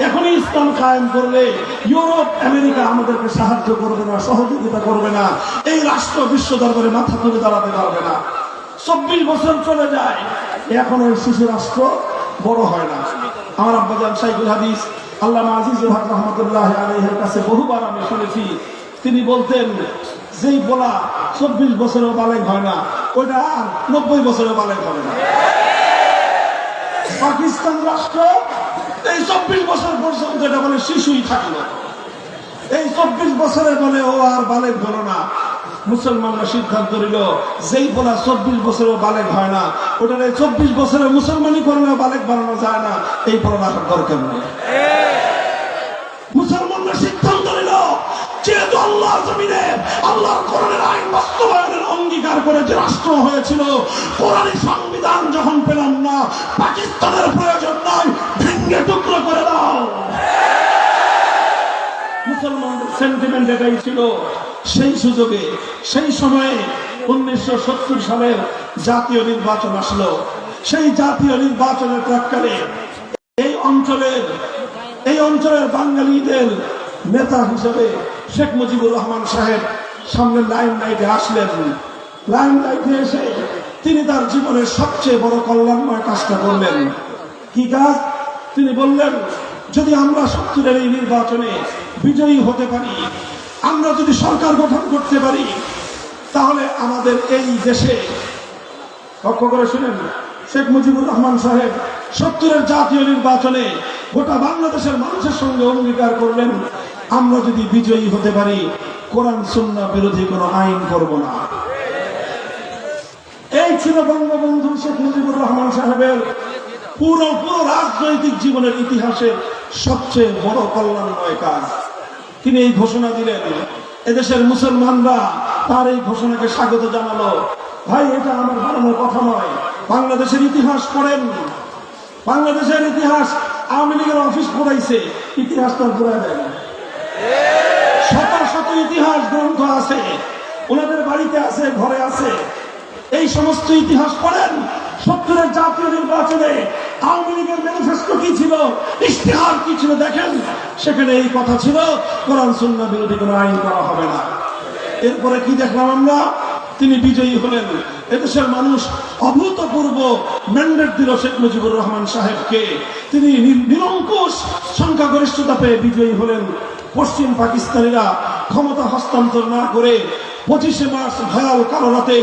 এখনই ইসলাম কায়েম করলে ইউরোপ আমেরিকা আমাদেরকে সাহায্য করবে না, সহযোগিতা করবে না, এই রাষ্ট্র বিশ্ব দরবারে মাথা তুলে দাঁড়াতে পারবে না। 24 বছর চলে যায়, এখনো শিশু রাষ্ট্র বড় হয় না। আমার আব্বাজান শাইখুল হাদিস আল্লামা আজিজুল হক রহমতুল্লাহ আলাইহির কাছে বহুবার আমি শুনেছি, তিনি বলতেন যেই বলা 24 বছরেও বালেগ হয় না, ওইটা আর 90 বছরেও বালেগ হবে না। পাকিস্তান রাষ্ট্র এই 24 বছর পর্যন্ত এটা বলে শিশুই থাকলো, এই 24 বছরে বলে ও আর বালেগ হলো না। মুসলমানরা সিদ্ধান্ত নিল যেই বলা 24 বছরেও বালেগ হয় না, ওটার 24 বছরে মুসলমানি করলেও বালেগ বানানো যায় না, এই পড়াশোনার দরকার নেই। মুসলমানরা সিদ্ধান্ত নিল যেহেতু আল্লাহর জমিনে আল্লাহর কোরআনের আইন বাস্তবায়নের অঙ্গীকার করে যে রাষ্ট্র হয়েছিল, কোরআনী সংবিধান যখন পেলাম না, পাকিস্তানের প্রয়োজন নাই, ভেঙে টুকরো করে দাও। মুসলমানদের সেন্টিমেন্ট এটাই ছিল। সেই সুযোগে সেই সময়ে 1970 সালের জাতীয় নির্বাচন আসলো। সেই জাতীয় নির্বাচনের প্রাক্কালে এই অঞ্চলের বাঙালিদের নেতা হিসেবে শেখ মুজিবুর রহমান সাহেব সামনে লাইমলাইটে আসলেন। লাইমলাইটে এসে তিনি তার জীবনের সবচেয়ে বড় কল্যাণময় কাজটা করলেন। কি কাজ? তিনি বললেন যদি আমরা 70-এর এই নির্বাচনে বিজয়ী হতে পারি, আমরা যদি সরকার গঠন করতে পারি, তাহলে আমাদের এই দেশে, লক্ষ্য করে শুনেন, শেখ মুজিবুর রহমান সাহেব 70-এর জাতীয় নির্বাচনে গোটা বাংলাদেশের মানুষের সঙ্গে অঙ্গীকার করলেন আমরা যদি বিজয়ী হতে পারি কোরআন সুন্নাহ বিরোধী কোনো আইন করব না। এই ছিল বঙ্গবন্ধু শেখ মুজিবুর রহমান সাহেবের পুরো রাজনৈতিক জীবনের ইতিহাসের সবচেয়ে বড় কল্যাণময় কাজ। তিনি এই ঘোষণা দিলেন, এদেশের মুসলমানরা তার এই ঘোষণাকে স্বাগত জানালো। ভাই, এটা আমার বানানোর কথা নয়, বাংলাদেশের ইতিহাস পড়েন, বাংলাদেশের ইতিহাস। আওয়ামী লীগের অফিস পড়াইছে, ইতিহাস তার ঘুরে দেয়। শত শত ইতিহাস গ্রন্থ আছে, ওনাদের বাড়িতে আছে, ঘরে আছে। এই সমস্ত ইতিহাস পড়েন। ৭০-এর জাতীয় নির্বাচনে আওয়ামী লীগের ম্যানিফেস্টো কি ছিল, ইশতেহার কি ছিল দেখেন। সেখানে এই কথা ছিল, কোরআন সুন্নাহ বিরোধী কোনো আইন করা হবে না। এরপরে কি দেখলাম আমরা? তিনি বিজয়ী হলেন। এদেশের মানুষ অভূতপূর্ব ম্যান্ডেট দিল শেখ মুজিবুর রহমান সাহেবকে। তিনি নিরঙ্কুশ সংখ্যাগরিষ্ঠতা পেয়ে বিজয়ী হলেন। পশ্চিম পাকিস্তানিরা ক্ষমতা হস্তান্তর না করে 25শে মার্চ ভয়াল কালো রাতে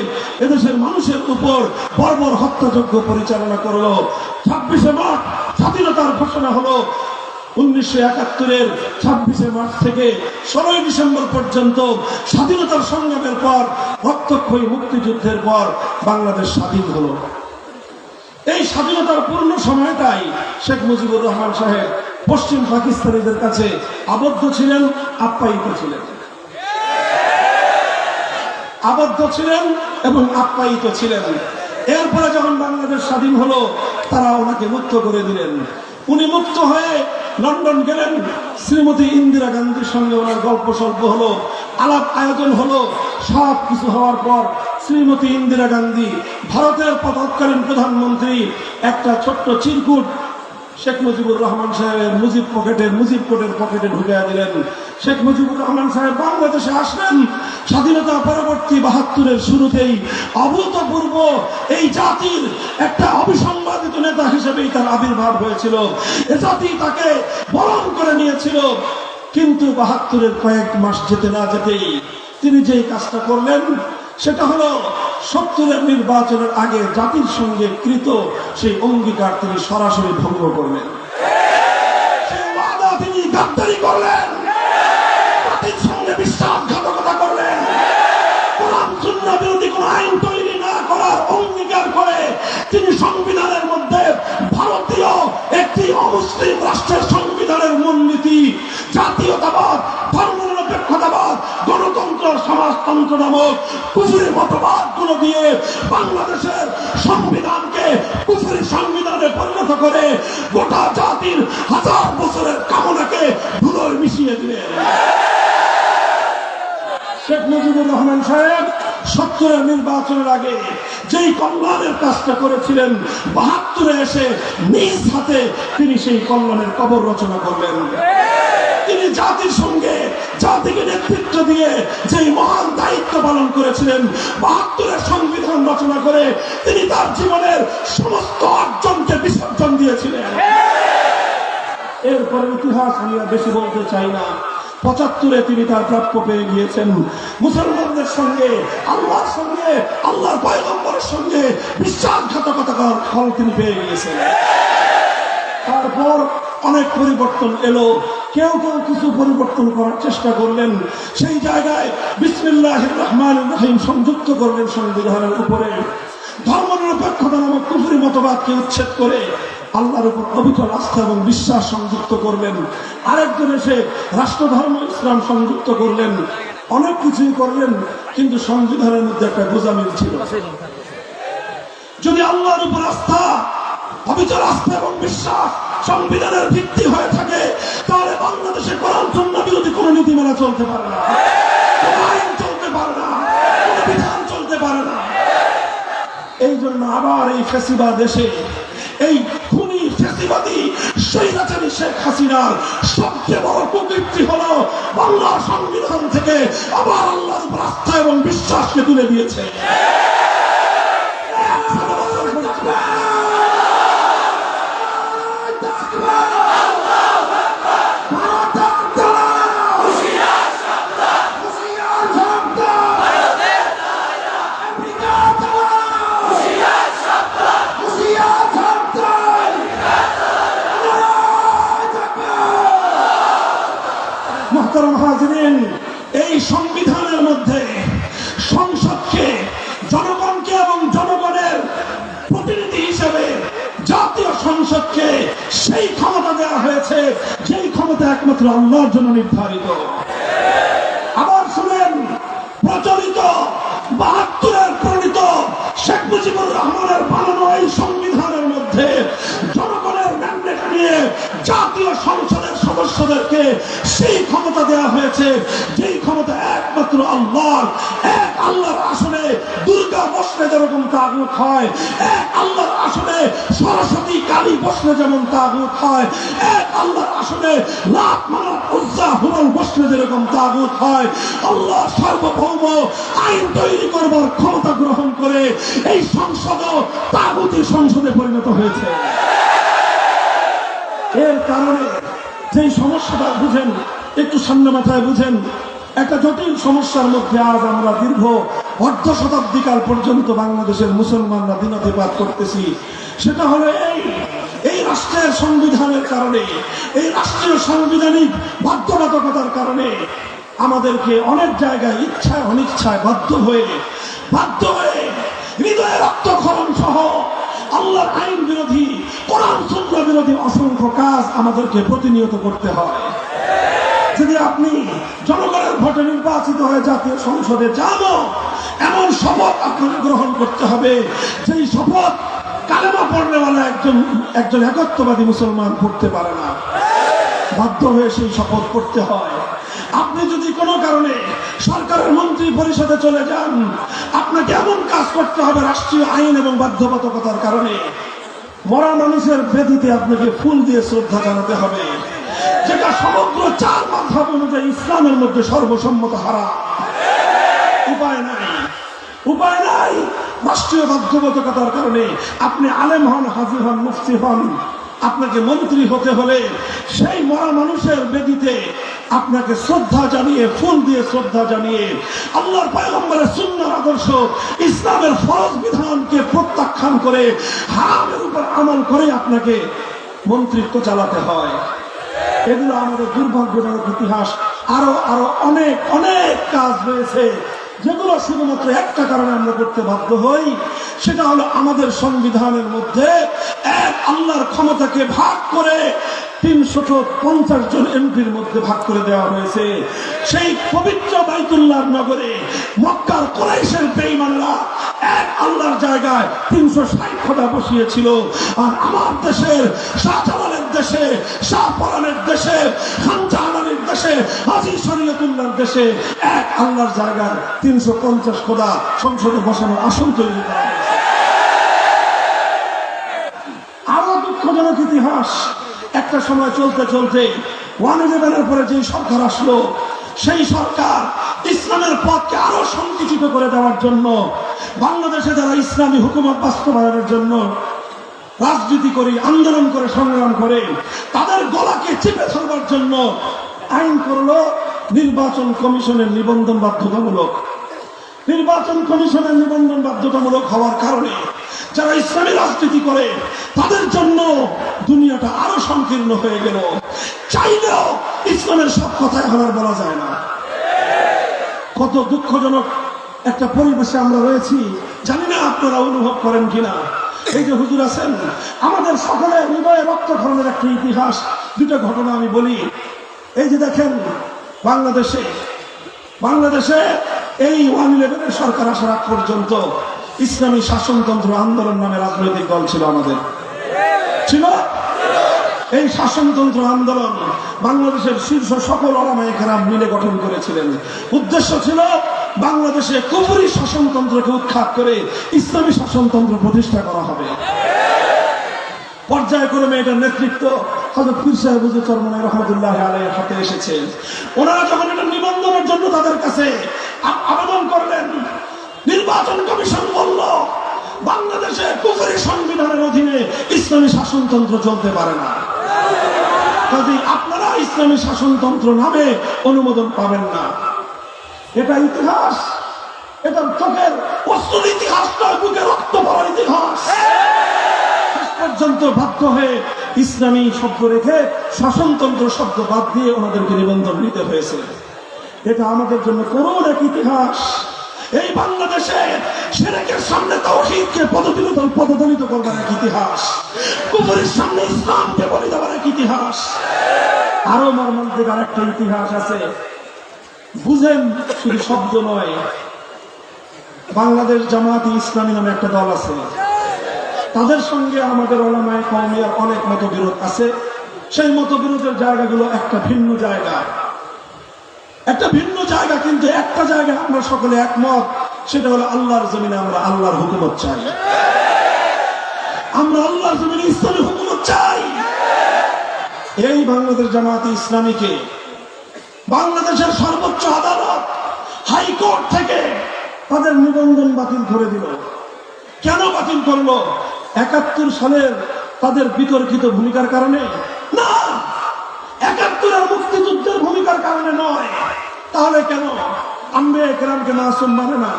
এদেশের মানুষের উপর বর্বর হত্যাযজ্ঞ পরিচালনা করলো। 26শে মার্চ স্বাধীনতার ঘোষণা হলো। 1971-এর 26শে মার্চ থেকে 16ই ডিসেম্বর পর্যন্ত স্বাধীনতার সংগ্রামের পর, রক্তক্ষয়ী মুক্তিযুদ্ধের পর বাংলাদেশ স্বাধীন হলো। এই স্বাধীনতার পূর্ণ সময়টাই শেখ মুজিবুর রহমান সাহেব পশ্চিম পাকিস্তানিদের কাছে আবদ্ধ ছিলেন, আপ্যায়িত ছিলেন, আবদ্ধ ছিলেন এবং আপ্যায়িত ছিলেন। এরপরে যখন বাংলাদেশ স্বাধীন হলো, তারা ওনাকে মুক্ত করে দিলেন। উনি মুক্ত হয়ে লন্ডন গেলেন। শ্রীমতী ইন্দিরা গান্ধীর সঙ্গে ওনার গল্প স্বল্প হলো, আলাপ আয়োজন হলো। সব কিছু হওয়ার পর শ্রীমতী ইন্দিরা গান্ধী, ভারতের তৎকালীন প্রধানমন্ত্রী, একটা ছোট্ট চিরকুট শেখ মুজিবুর রহমান সাহেবের মুজিব কোটের পকেটে ঢুকিয়ে দিলেন। শেখ মুজিবুর রহমান সাহেব বাংলাদেশে আসলেন স্বাধীনতা পরবর্তী 72-এর শুরুতেই। অভূতপূর্ব এই জাতির একটা অবিসংবাদিত নেতা হিসেবেই তার আবির্ভাব হয়েছিল। এ জাতি তাকে বরণ করে নিয়েছিল। কিন্তু 72-এর কয়েক মাস যেতে না যেতেই তিনি যেই কাজটা করলেন, সেটা হলো 70-এর নির্বাচনের আগে জাতির সঙ্গে কৃত সেই অঙ্গীকার তিনি সরাসরি ভঙ্গ করলেন। সেই ওয়াদা তিনি গাদ্দারি করলেন, জাতির সঙ্গে বিশ্বাসঘাতকতা করলেন। কোরআন সুন্নাহ বিরোধী কোন আইন তৈরি না করার অঙ্গীকার করে তিনি সংবিধানের মধ্যে ভারতীয় একটি অমুসলিম রাষ্ট্রের সংবিধানের মূলনীতি জাতীয়তাবাদ, ধর্মনিরপেক্ষতাবাদ, গণতন্ত্র, সমাজতন্ত্র নামক কুফরি মতবাদগুলো দিয়ে বাংলাদেশের সংবিধানকে কুফরি সংবিধানে পরিণত করে গোটা জাতির হাজার বছরের কামনাকে ধুলোয় মিশিয়ে দিলেন। শেখ মুজিবুর রহমান সাহেব 70-এর নির্বাচনের আগে যেই কল্যাণের কাজটা করেছিলেন, 72-এ এসে নিজ হাতে তিনি সেই কল্যাণের কবর রচনা করলেন। তিনি জাতির সঙ্গে জাতিকে নেতৃত্ব দিয়ে যেই মহান দায়িত্ব পালন করেছিলেন, 72-এর সংবিধান রচনা করে তিনি তার জীবনের সমস্ত অর্জনকে বিসর্জন দিয়েছিলেন। এরপরে ইতিহাস আমি আর বেশি বলতে চাই না। 75-এ তিনি তার প্রাপ্য পেয়ে গিয়েছেন। মুসলমানদের সঙ্গে, আল্লাহর সঙ্গে, আল্লাহর পয়গম্বরের সঙ্গে বিশ্বাসঘাতকতার ফল তিনি পেয়ে গিয়েছেন। তারপর অনেক পরিবর্তন এলো। কেউ কেউ কিছু পরিবর্তন করার চেষ্টা করলেন। সেই জায়গায় বিসমিল্লাহির রহমানির রহিম সংযুক্ত করলেন সংবিধানের উপরে। ধর্মনিরপেক্ষতা নামক কুফরি মতবাদকে উচ্ছেদ করে আল্লাহর উপর অবিচল আস্থা এবং বিশ্বাস সংযুক্ত করলেন। আরেকজন এসে রাষ্ট্রধর্ম ইসলাম সংযুক্ত করলেন। অনেক কিছুই করলেন, কিন্তু সংবিধানের মধ্যে একটা গোজামিল ছিল। যদি আল্লাহর উপর আস্থা, অবিচল আস্থা এবং বিশ্বাস সংবিধানের ভিত্তি হয়ে থাকে, তাহলে বাংলাদেশে কোরআন সুন্নাহ বিরোধী কোন নীতিমালা চলতে পারে না, কোন আইন চলতে পারে না, কোন বিধান চলতে পারে না। এই জন্য আবার এই ফ্যাসিবাদ দেশে, এই খুনি ফ্যাসিবাদী স্বৈরাচারী শেখ হাসিনার সবচেয়ে বড় কুকীর্তি হলো বাংলা সংবিধান থেকে আবার আল্লাহর উপর আস্থা এবং বিশ্বাসকে তুলে দিয়েছে। এই সংবিধানের মধ্যে সংসদকে একমাত্র আল্লাহর জন্য নির্ধারিত। আবার শুনেন, প্রচলিত ৭২-এর প্রণীত শেখ মুজিবুর রহমানের বানানো এই সংবিধানের মধ্যে জনগণের ম্যান্ডেট নিয়ে জাতীয় সংসদের সদস্যদেরকে সেই ক্ষমতা দেওয়া হয়েছে যেই ক্ষমতা একমাত্র আল্লাহর। এক আল্লাহর আসনে দুর্গা বসলে যেরকম তাগুত হয়, এক আল্লাহর আসনে সরস্বতী কালী বসলে যেমন তাগুত হয়, এক আল্লাহর আসনে লাত, মানাত, উজ্জা, হুবল বসলে যেরকম তাগুত হয়, আল্লাহ সার্বভৌম আইন তৈরি করবার ক্ষমতা গ্রহণ করে এই সংসদও তাগুতি সংসদে পরিণত হয়েছে। এর কারণে যেই সমস্যাটা বুঝেন, একটু সামনে মাথায় বুঝেন, একটা জটিল সমস্যার মধ্যে আজ আমরা দীর্ঘ অর্ধ শতাব্দীকাল পর্যন্ত বাংলাদেশের মুসলমানরা দিনাতিপাত করতেছি। সেটা হলো এই রাষ্ট্রের সংবিধানের কারণে, এই রাষ্ট্রীয় সাংবিধানিক বাধ্যবাধকতার কারণে আমাদেরকে অনেক জায়গায় ইচ্ছায় অনিচ্ছায় বাধ্য হয়ে হৃদয়ে রক্তক্ষরণ সহ আল্লাহর আইন বিরোধী, কোরআন সুন্নাহ বিরোধী অসংখ্য কাজ আমাদেরকে প্রতিনিয়ত করতে হয়। যদি আপনি জনগণের ভোটে নির্বাচিত হয়ে জাতীয় সংসদে যাবো, এমন শপথ আপনাকে গ্রহণ করতে হবে যেই শপথ কালেমা পড়নেওয়ালা একজন একত্ববাদী মুসলমান পড়তে পারে না। বাধ্য হয়ে সেই শপথ করতে হয়। আপনি যদি কোনো কারণে সরকারের মন্ত্রী পরিষদে চলে যান, আপনাকে এমন কাজ করতে হবে রাষ্ট্রীয় আইন এবং বাধ্যবাধকতার কারণে মরা মানুষের বেদিতে আপনাকে ফুল দিয়ে শ্রদ্ধা জানাতে হবে, যেটা সমগ্র ৪ মাযহাব অনুযায়ী ইসলামের মধ্যে সর্বসম্মত হারাম। উপায় নাই। রাষ্ট্রীয় বাধ্যবাধকতার কারণে আপনি আলেম হন, হাজী হন, মুফতি হন, আপনাকে মন্ত্রী হতে হলে সেই মরা মানুষের বেদিতে আপনাকে শ্রদ্ধা জানিয়ে, ফুল দিয়ে শ্রদ্ধা জানিয়ে, আল্লাহর পয়গম্বরের সুন্নাহর আদর্শ, ইসলামের ফরজ বিধানকে প্রত্যাখ্যান করে হারামের উপর আমল করে আপনাকে মন্ত্রিত্ব চালাতে হয়। এগুলো আমাদের দুর্ভাগ্যজনক ইতিহাস। আরো অনেক কাজ রয়েছে যেগুলো শুধুমাত্র একটা কারণে আমরা করতে বাধ্য হই, সেটা হলো আমাদের সংবিধানের মধ্যে এক আল্লাহর ক্ষমতাকে ভাগ করে ৩৫০ জন এমপির মধ্যে ভাগ করে দেওয়া হয়েছে। সেই পবিত্র বাইতুল্লাহর নগরে মক্কার কুরাইশের বেঈমানরা এক আল্লাহর জায়গায় ৩৬০ খোদা বসিয়েছিল। আর আমার দেশের শাহজালালের দেশে, শাহপরানের দেশে, খান জাহানের দেশে, হাজী শরীয়তুল্লাহর দেশে এক আল্লাহর জায়গায় ৩৫০ খোদা সংসদে বসানোর আসন তৈরি করা হয়েছে। আরো দুঃখজনক ইতিহাস, একটা সময় চলতে 1/11-এর পরে যে সরকার আসলো, সেই সরকার ইসলামের পথকে আরো সংকুচিত করে দেওয়ার জন্য বাংলাদেশে যারা ইসলামী হুকুমত বাস্তবায়নের জন্য রাজনীতি করে, আন্দোলন করে, সংগ্রাম করে, তাদের গলাকে চেপে ধরবার জন্য আইন করলো নির্বাচন কমিশনের নিবন্ধন বাধ্যতামূলক। নির্বাচন কমিশনের নিবন্ধন বাধ্যতামূলক হওয়ার কারণে যারা ইসলামী রাজনীতি করে তাদের জন্য দুনিয়াটা আরো সংকীর্ণ হয়ে গেল। চাইলেও ইসলামের সব কথাই হালাল বলা যায় না। কত দুঃখজনক একটা পরিবেশে আমরা রয়েছি, জানি না আপনারা অনুভব করেন কিনা। এই যে হুজুর আছেন, আমাদের সকলের হৃদয়ে রক্তক্ষরণের একটা ইতিহাস। 2টা ঘটনা আমি বলি। এই যে দেখেন, বাংলাদেশে এই 1/11-এর সরকার আসার আগ পর্যন্ত ইসলামী শাসনতন্ত্র আন্দোলন নামে রাজনৈতিক দল ছিল আমাদের, ছিল। এই শাসনতন্ত্র আন্দোলন বাংলাদেশের শীর্ষ সকল উলামায়ে কেরাম মিলে গঠন করেছিলেন। উদ্দেশ্য ছিল বাংলাদেশে কুফরি শাসনতন্ত্রকে উৎখাত করে ইসলামী শাসনতন্ত্র প্রতিষ্ঠা করা হবে। পর্যায়ক্রমে এটার নেতৃত্ব হযরত পীর সাহেব হুজুর চরমনাই রহমাতুল্লাহি আলাইহির হাতে এসেছে। ওনারা যখন এটা নিবন্ধনের জন্য তাদের কাছে আবেদন করলেন, নির্বাচন কমিশন বলল বাংলাদেশে কুফরি সংবিধানের অধীনে ইসলামী শাসনতন্ত্র চলতে পারে না, কাজেই আপনারা ইসলামী শাসনতন্ত্র নামে অনুমোদন পাবেন না। এটা ইতিহাস, এটা চোখের বস্তুর ইতিহাস নয়, বুকে রক্ত পড়ার ইতিহাস। শেষ পর্যন্ত বাধ্য হয়ে ইসলামী শব্দ রেখে শাসনতন্ত্র শব্দ বাদ দিয়ে ওনাদেরকে নিবন্ধন নিতে হয়েছে। এটা আমাদের জন্য করুণ এক ইতিহাস। এই বাংলাদেশে শিরকের সামনে তাওহীদকে পদদলিত করবার এক ইতিহাস, কুফরের সামনে ইসলামকে বলি দেওয়ার এক ইতিহাস। আরো মর্মান্তিক আরেকটা ইতিহাস আছে, বুঝেন, শুধু শব্দ নয়। বাংলাদেশ জামায়াতে ইসলামী নামে একটা দল আছে, তাদের সঙ্গে আমাদের ওলামায়ে কওমিয়ার অনেক মতবিরোধ আছে। সেই মতবিরোধের জায়গাগুলো একটা ভিন্ন জায়গা, কিন্তু একটা জায়গায় আমরা সকলে একমত, সেটা হলো আল্লাহর জমিনে আমরা আল্লাহর হুকুমত চাই। আমরা আল্লাহর জমিনে ইসলামী হুকুমত চাই। এই বাংলাদেশ জামায়াতে ইসলামীকে বাংলাদেশের সর্বোচ্চ আদালত হাইকোর্ট থেকে তাদের নিবন্ধন বাতিল করে দিল। কেন বাতিল করলো? ৭১ সালের তাদের বিতর্কিত ভূমিকার কারণে না, ৭১-এর মুক্তিযুদ্ধের ভূমিকার কারণে নয়। তাহলে কেন? আম্বিয়া কেরামকে মাসুম মানে না,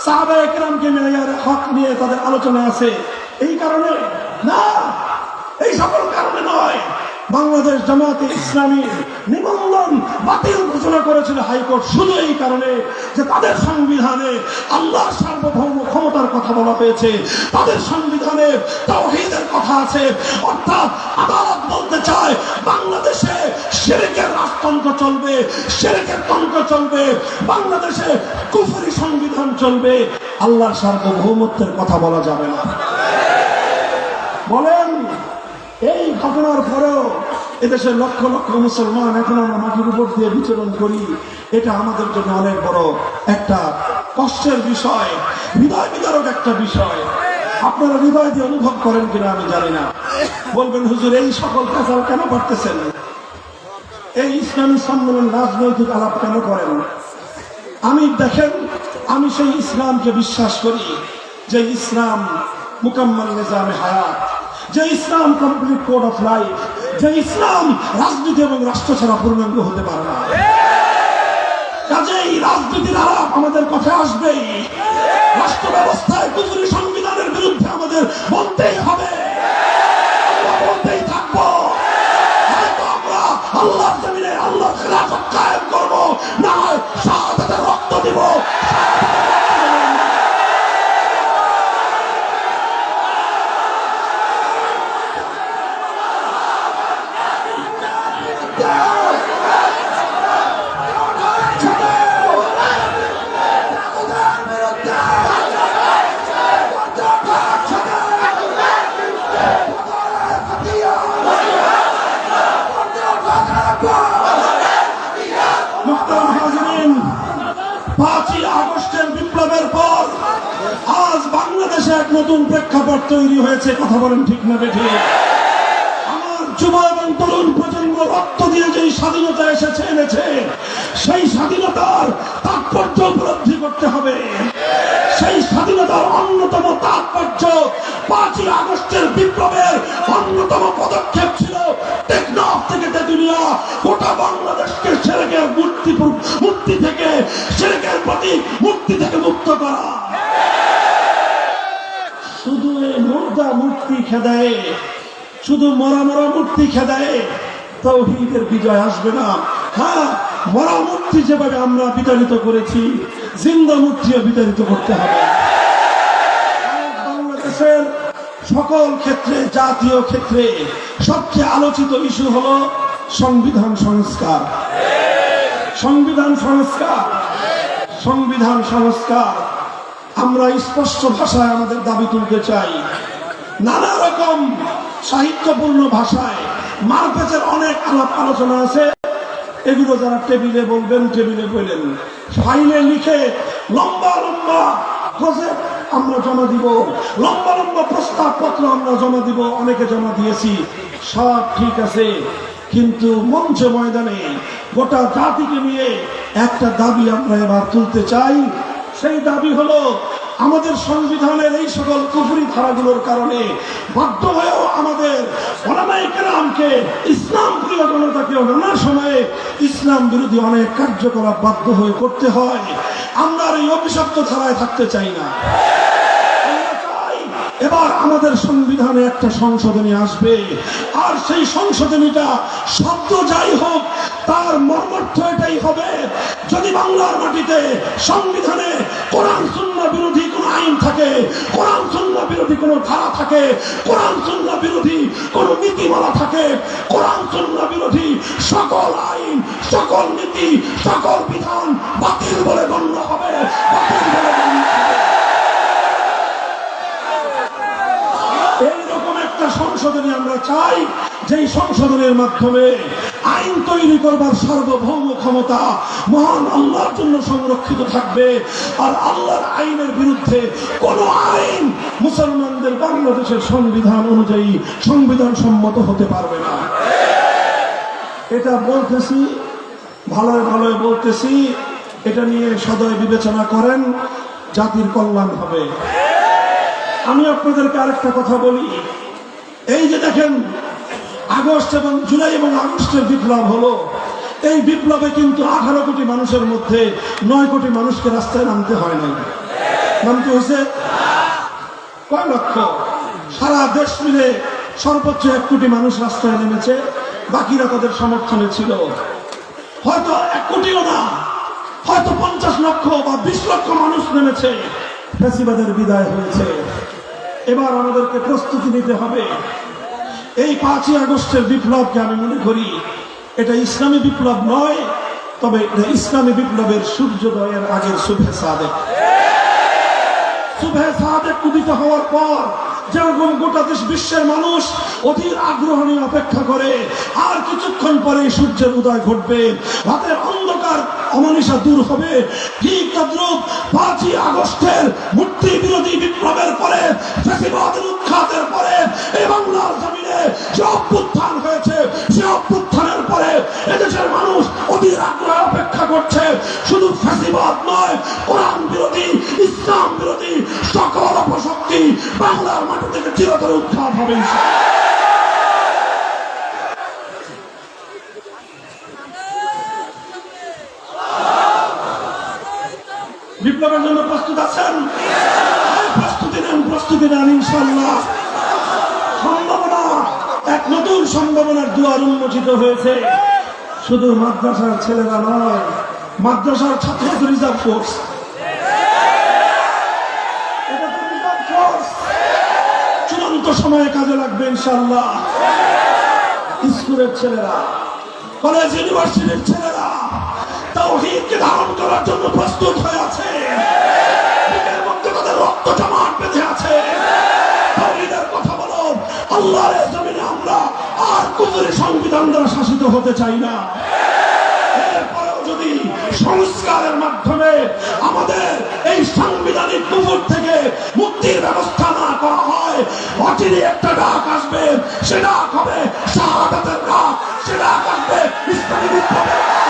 সাহাবায়ে কেরামকে মেয়ারে হক নিয়ে তাদের আলোচনা আছে, এই কারণে না, এই সকল কারণে নয়। বাংলাদেশ জামায়াতে ইসলামী নিবন্ধন বাতিল ঘোষণা করেছিল হাইকোর্ট শুধু এই কারণে যে তাদের সংবিধানে আল্লাহর সার্বভৌম ক্ষমতার কথা বলা হয়েছে, তাদের সংবিধানে তাওহীদের কথা আছে। অর্থাৎ আদালত বলতে চায় বাংলাদেশে শিরকের রাজতন্ত্র চলবে, শিরকের তন্ত্র চলবে, বাংলাদেশে কুফরি সংবিধান চলবে, আল্লাহর সার্বভৌমত্বের কথা বলা যাবে না। বলেন, এই ঘটনার পরেও এদেশের লক্ষ লক্ষ মুসলমান এখন আমরা মাটির উপর দিয়ে বিচরণ করি, এটা আমাদের জন্য অনেক বড় একটা কষ্টের বিষয়, হৃদয় বিদারক একটা বিষয়। আপনারা হৃদয় দিয়ে অনুভব করেন কিনা আমি জানি না। বলবেন, হুজুর এই সকল পেশাল কেন করতেছেন? এই ইসলামী সম্মেলন রাজনৈতিক আলাপ কেন করেন? আমি দেখেন, আমি সেই ইসলামকে বিশ্বাস করি যে ইসলাম মুকাম্মাল নিজামে হায়াত, যে ইসলাম কমপ্লিট কোড অফ লাইফ, যে ইসলাম রাজনীতি এবং রাষ্ট্র ছাড়া পূর্ণাঙ্গ হতে পারে না। কাজেই রাজনীতির আলাপ আমাদের কথা আসবেই, রাষ্ট্র ব্যবস্থায় কুফরি সংবিধানের বিরুদ্ধে আমাদের বলতেই হবে, আমরা বলতেই থাকবো। হয়তো আমরা আল্লাহর জমিনে আল্লাহর খেলাফত কায়েম করবো, না হয় শাহাদাতের রক্ত দিব। এক নতুন প্রেক্ষাপট তৈরি হয়েছে, কথা বলেন ঠিক না বেঠিক? আমার যুব এবং তরুণ প্রজন্ম রক্ত দিয়ে যেই স্বাধীনতা এনেছে, সেই স্বাধীনতার তাৎপর্য উপলব্ধি করতে হবে। সেই স্বাধীনতার অন্যতম তাৎপর্য ৫ই আগস্টের বিপ্লবের অন্যতম পদক্ষেপ ছিল টেকনাফ থেকে তেতুলিয়া গোটা বাংলাদেশকে শিরকের মূর্তি থেকে, শিরকের প্রতীক মূর্তি থেকে মুক্ত করা। শুধু এই মুর্দা মূর্তি খেদায়, শুধু মরা মরা মূর্তি খেদায় তাওহীদের বিজয় আসবে না। হ্যাঁ, মরা মূর্তি যেভাবে আমরা বিতাড়িত করেছি, জিন্দা মূর্তিও বিতাড়িত করতে হবে। বাংলাদেশের সকল ক্ষেত্রে, জাতীয় ক্ষেত্রে সবচেয়ে আলোচিত ইস্যু হলো সংবিধান সংস্কার। সংবিধান সংস্কার, সংবিধান সংস্কার। আমরা স্পষ্ট ভাষায় আমাদের দাবি তুলতে চাই। নানা রকম সাহিত্যপূর্ণ ভাষায় মারপেচের অনেক আলাপ আলোচনা আছে, এগুলো যারা টেবিলে বলবেন টেবিলে বললেন, ফাইলে লিখে লম্বা লম্বা গজেট আমরা জমা দিব, লম্বা লম্বা প্রস্তাব পত্র আমরা জমা দিব, অনেকে জমা দিয়েছি, সব ঠিক আছে। কিন্তু মঞ্চ ময়দানে গোটা জাতিকে নিয়ে একটা দাবি আমরা এবার তুলতে চাই। সেই দাবি হলো, আমাদের সংবিধানের এই সকল কুফরি ধারাগুলোর কারণে বাধ্য হয়েও আমাদের ওলামায়ে কেরামকে, ইসলাম প্রিয় জনতাকেও নানা সময়ে ইসলাম বিরোধী অনেক কার্যকলাপ বাধ্য হয়ে করতে হয়। আমরা এই অভিশপ্ত ধারায় থাকতে চাই না। এবার আমাদের সংবিধানে একটা সংশোধনী আসবে, আর সেই সংশোধনীটা শব্দ যাই হোক, তার মর্মার্থ এটাই হবে, যদি বাংলার মাটিতে সংবিধানে কোরআন সুন্নাহ বিরোধী কোন আইন থাকে, কোরআন সুন্নাহ বিরোধী কোন ধারা থাকে, কোরআন সুন্নাহ বিরোধী কোন নীতিমালা থাকে, কোরআন সুন্নাহ বিরোধী সকল আইন, সকল নীতি, সকল বিধান বাতিল বলে গণ্য হবে, বাতিল বলে গণ্য হবে। এইরকম একটা সংশোধনী আমরা চাই, যেই সংশোধনের মাধ্যমে আইন তৈরি করবার সার্বভৌম ক্ষমতা মহান আল্লাহর জন্য সংরক্ষিত থাকবে। আর আল্লাহর আইনের বিরুদ্ধে কোন আইন মুসলমানদের বাংলাদেশের সংবিধান অনুযায়ী সংবিধান সম্মত হতে পারবে না। এটা বলতেছি, ভালোই ভালোই বলতেছি, এটা নিয়ে সদয় বিবেচনা করেন, জাতির কল্যাণ হবে। আমি আপনাদেরকে আরেকটা কথা বলি, এই যে দেখেন আগস্ট এবং জুলাই এবং আগস্টের বিপ্লব হলো, এই বিপ্লবে কিন্তু 18 কোটি মানুষের মধ্যে 9 কোটি মানুষকে রাস্তায় নামতে হয় নাই। নামতে হয়েছে কয় লক্ষ? সারা দেশ মিলে সর্বোচ্চ 1 কোটি মানুষ রাস্তায় নেমেছে, বাকিরা তাদের সমর্থনে ছিল। হয়তো 1 কোটিও না, হয়তো 50 লক্ষ বা 20 লক্ষ মানুষ নেমেছে, ফ্যাসিবাদের বিদায় হয়েছে। এবার আমাদেরকে প্রস্তুতি নিতে হবে। এই 5ই আগস্টের বিপ্লবকে আমি মনে করি এটা ইসলামী বিপ্লব নয়, তবে এটা ইসলামী বিপ্লবের সূর্যোদয়ের আগের সুবহে সাদেক। সুবহে সাদেক উদিত হওয়ার পর যেরকম গোটা দেশ বিশ্বের মানুষ অধীর আগ্রহ নিয়ে অপেক্ষা করে, আর কিছুক্ষণ পরে সূর্যের উদয় ঘটবে, রাতের অন্ধকার অমানিসা দূর হবে, ঠিক তদ্রুপ 5ই আগস্টের মূর্তি বিরোধী বিপ্লবের পরে, ফ্যাসিবাদের উৎখাতের পরে এই বাংলার জমিনে যে অভ্যুত্থান হয়েছে, সে অভ্যুত্থানের পরে এদেশের মানুষ অধীর আগ্রহে অপেক্ষা করছে শুধু ফ্যাসিবাদ নয়, কোরআন বিরোধী, ইসলাম বিরোধী সকল অপশক্তি বাংলার মাটি থেকে চিরতরে উৎখাত হবে। বিপ্লবের জন্য প্রস্তুত আছেন? প্রস্তুতি নেন ইনশাআল্লাহ। সম্ভাবনা, এক নতুন সম্ভাবনার দুয়ার উন্মোচিত হয়েছে। শুধু মাদ্রাসার ছেলেরা নয়, মাদ্রাসার ছাত্র রিজার্ভ ফোর্স, এটা তো রিজার্ভ ফোর্স চূড়ান্ত সময়ে কাজে লাগবে ইনশাআল্লাহ। স্কুলের ছেলেরা, কলেজ ইউনিভার্সিটির ছেলেরা তাওহীদকে ধারণ করার জন্য প্রস্তুত হয়ে আছে, বুকের মধ্যে তাদের রক্ত জমাট বেঁধে আছে। তাওহীদের কথা বলো, আল্লাহর জমিনে আমরা আর কুফরি সংবিধান দ্বারা শাসিত হতে চাই না। এরপরেও যদি সংস্কারের মাধ্যমে আমাদের এই সাংবিধানিক কুফর থেকে মুক্তির ব্যবস্থা না করা হয়, অচিরে একটা ডাক আসবে, সে ডাক হবে শাহাদাতের ডাক, সে ডাক আসবে ইসলামী বিপ্লবের ডাক।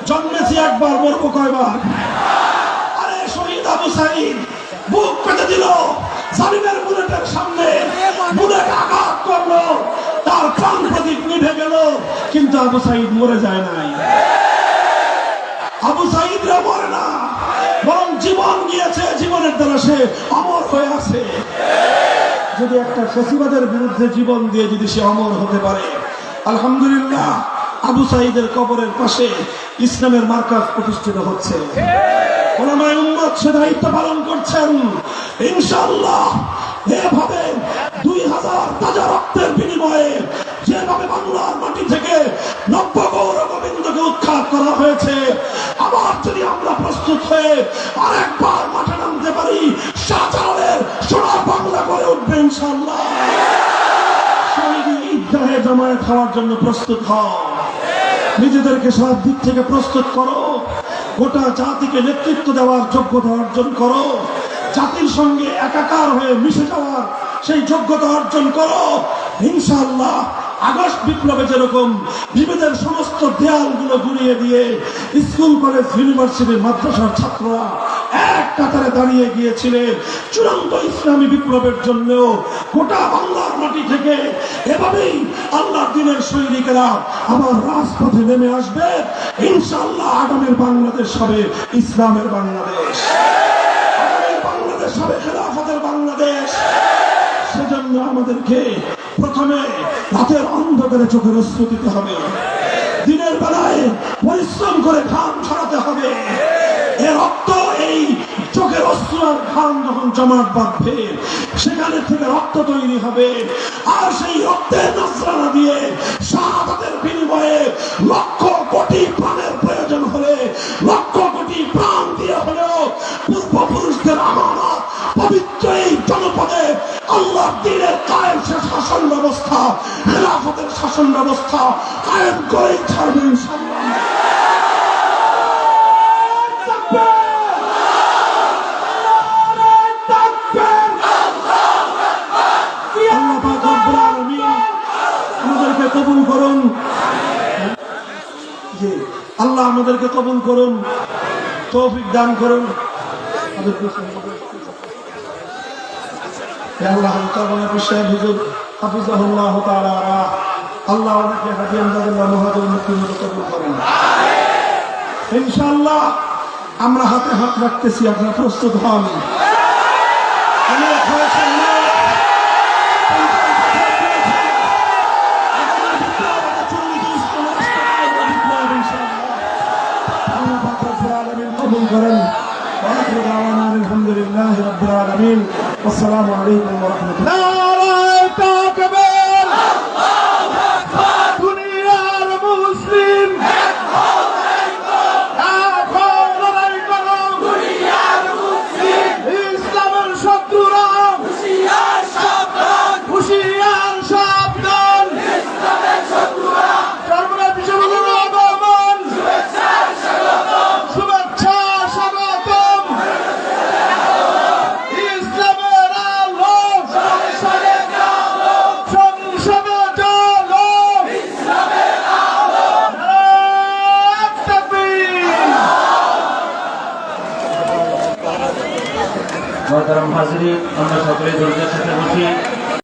জন্মেছি একবার, মরবো কয়বার? আরে শহীদ আবু সাঈদ বুক পেতে দিল, জালিমের বুলেটের সামনে বুলেট আঘাত করলো, তার প্রাণ প্রদীপ নিভে গেল, কিন্তু আবু সাঈদ মরে যায় নাই। আবু সাঈদরা মরে না, বরং জীবন গিয়েছে, জীবনের দ্বারা সে অমর হয়ে আছে। যদি একটা ফ্যাসিবাদের বিরুদ্ধে জীবন দিয়ে যদি সে অমর হতে পারে, আলহামদুলিল্লাহ। আবু সাঈদের কবরের পাশে ইসলামের মার্কাজ প্রতিষ্ঠিত হচ্ছে, উলামায়ে উম্মত সে দায়িত্ব পালন করছেন ইনশাআল্লাহ। এভাবে 2000 তাজা রক্তের বিনিময়ে যেভাবে বাংলার মাটি থেকে নব্য গৌর গোবিন্দকে উৎখাত করা হয়েছে, আবার যদি আমরা প্রস্তুত হয়ে আরেকবার মাঠে নামতে পারি, শাহজালালের সোনার বাংলা করে উঠবে ইনশাআল্লাহ। শহীদ ঈদগাহে জামায়াত হওয়ার জন্য প্রস্তুত হও, নিজেদেরকে সব দিক থেকে প্রস্তুত করো, গোটা জাতিকে নেতৃত্ব দেওয়ার যোগ্যতা অর্জন করো, জাতির সঙ্গে একাকার হয়ে মিশে যাওয়ার সেই যোগ্যতা অর্জন করো। ইনশাআল্লাহ আগস্ট বিপ্লবে যেরকম বিভেদের সমস্ত দেয়ালগুলো গুড়িয়ে দিয়ে স্কুল কলেজ ইউনিভার্সিটির মাদ্রাসার ছাত্ররা এক কাতারে দাঁড়িয়ে গিয়েছিলেন চূড়ান্ত ইসলামী বিপ্লবের জন্য, গোটা বাংলার মাটি থেকে এভাবেই আল্লাহর দ্বীনের সৈনিকেরা আবার রাজপথে নেমে আসবে। ইনশাআল্লাহ আগামীর বাংলাদেশ হবে ইসলামের বাংলাদেশ, আগামীর বাংলাদেশ হবে খেলাফতের বাংলাদেশ। সেজন্য আমাদেরকে প্রথমে রাতের অন্ধকারে চোখের অশ্রু দিতে হবে, দিনের বেলায় পরিশ্রম করে ঘাম ছড়াতে হবে। এর রক্ত, এই চোখের অশ্রু আর ঘাম যখন জমাট বাঁধবে সেখানে থেকে রক্ত তৈরি হবে, আর সেই রক্তের নজরানা দিয়ে শাহাদাতের বিনিময়ে লক্ষ কোটি প্রাণের প্রয়োজন হলে লক্ষ কোটি প্রাণ দিয়ে হলেও পূর্বপুরুষদের আমানত পবিত্র এই জনপদে আল্লাহর দ্বীনের কায়েম শাসন ব্যবস্থা, খেলাফতের শাসন ব্যবস্থা কায়েম করেই ছাড়বে ইনশাআল্লাহ। আমাদেরকে কবুল করুন, আল্লাহ আমাদেরকে কবুল করুন, তৌফিক দান করুন। আল্লাহ ইনশাআল্লাহ আমরা হাতে হাত রাখতেছি, আপনারা প্রস্তুত হন। কবুল করেন। আলহামদুলিল্লাহ রাব্বিল আলামিন। আসসালামু আলাইকুম ওয়া রাহমাতুল্লাহ। দুনিয়ার মুসলিম ইসলামের শত্রুরা হুঁশিয়ার সাবধান, হুঁশিয়ার সাবধান। ইসলামের শত্রুরা সর্বদা পিছনে আগমন, শুভেচ্ছা স্বাগতম, শুভেচ্ছা স্বাগতম। ইসলামের আলো সংসদে জ্বালো, সংসদে জ্বালো, ইসলামের আলো। নারায়ে তাকবীর। মহতারাম হাজিরিন, আমরা সকলে ধৈর্যের সাথে বসি।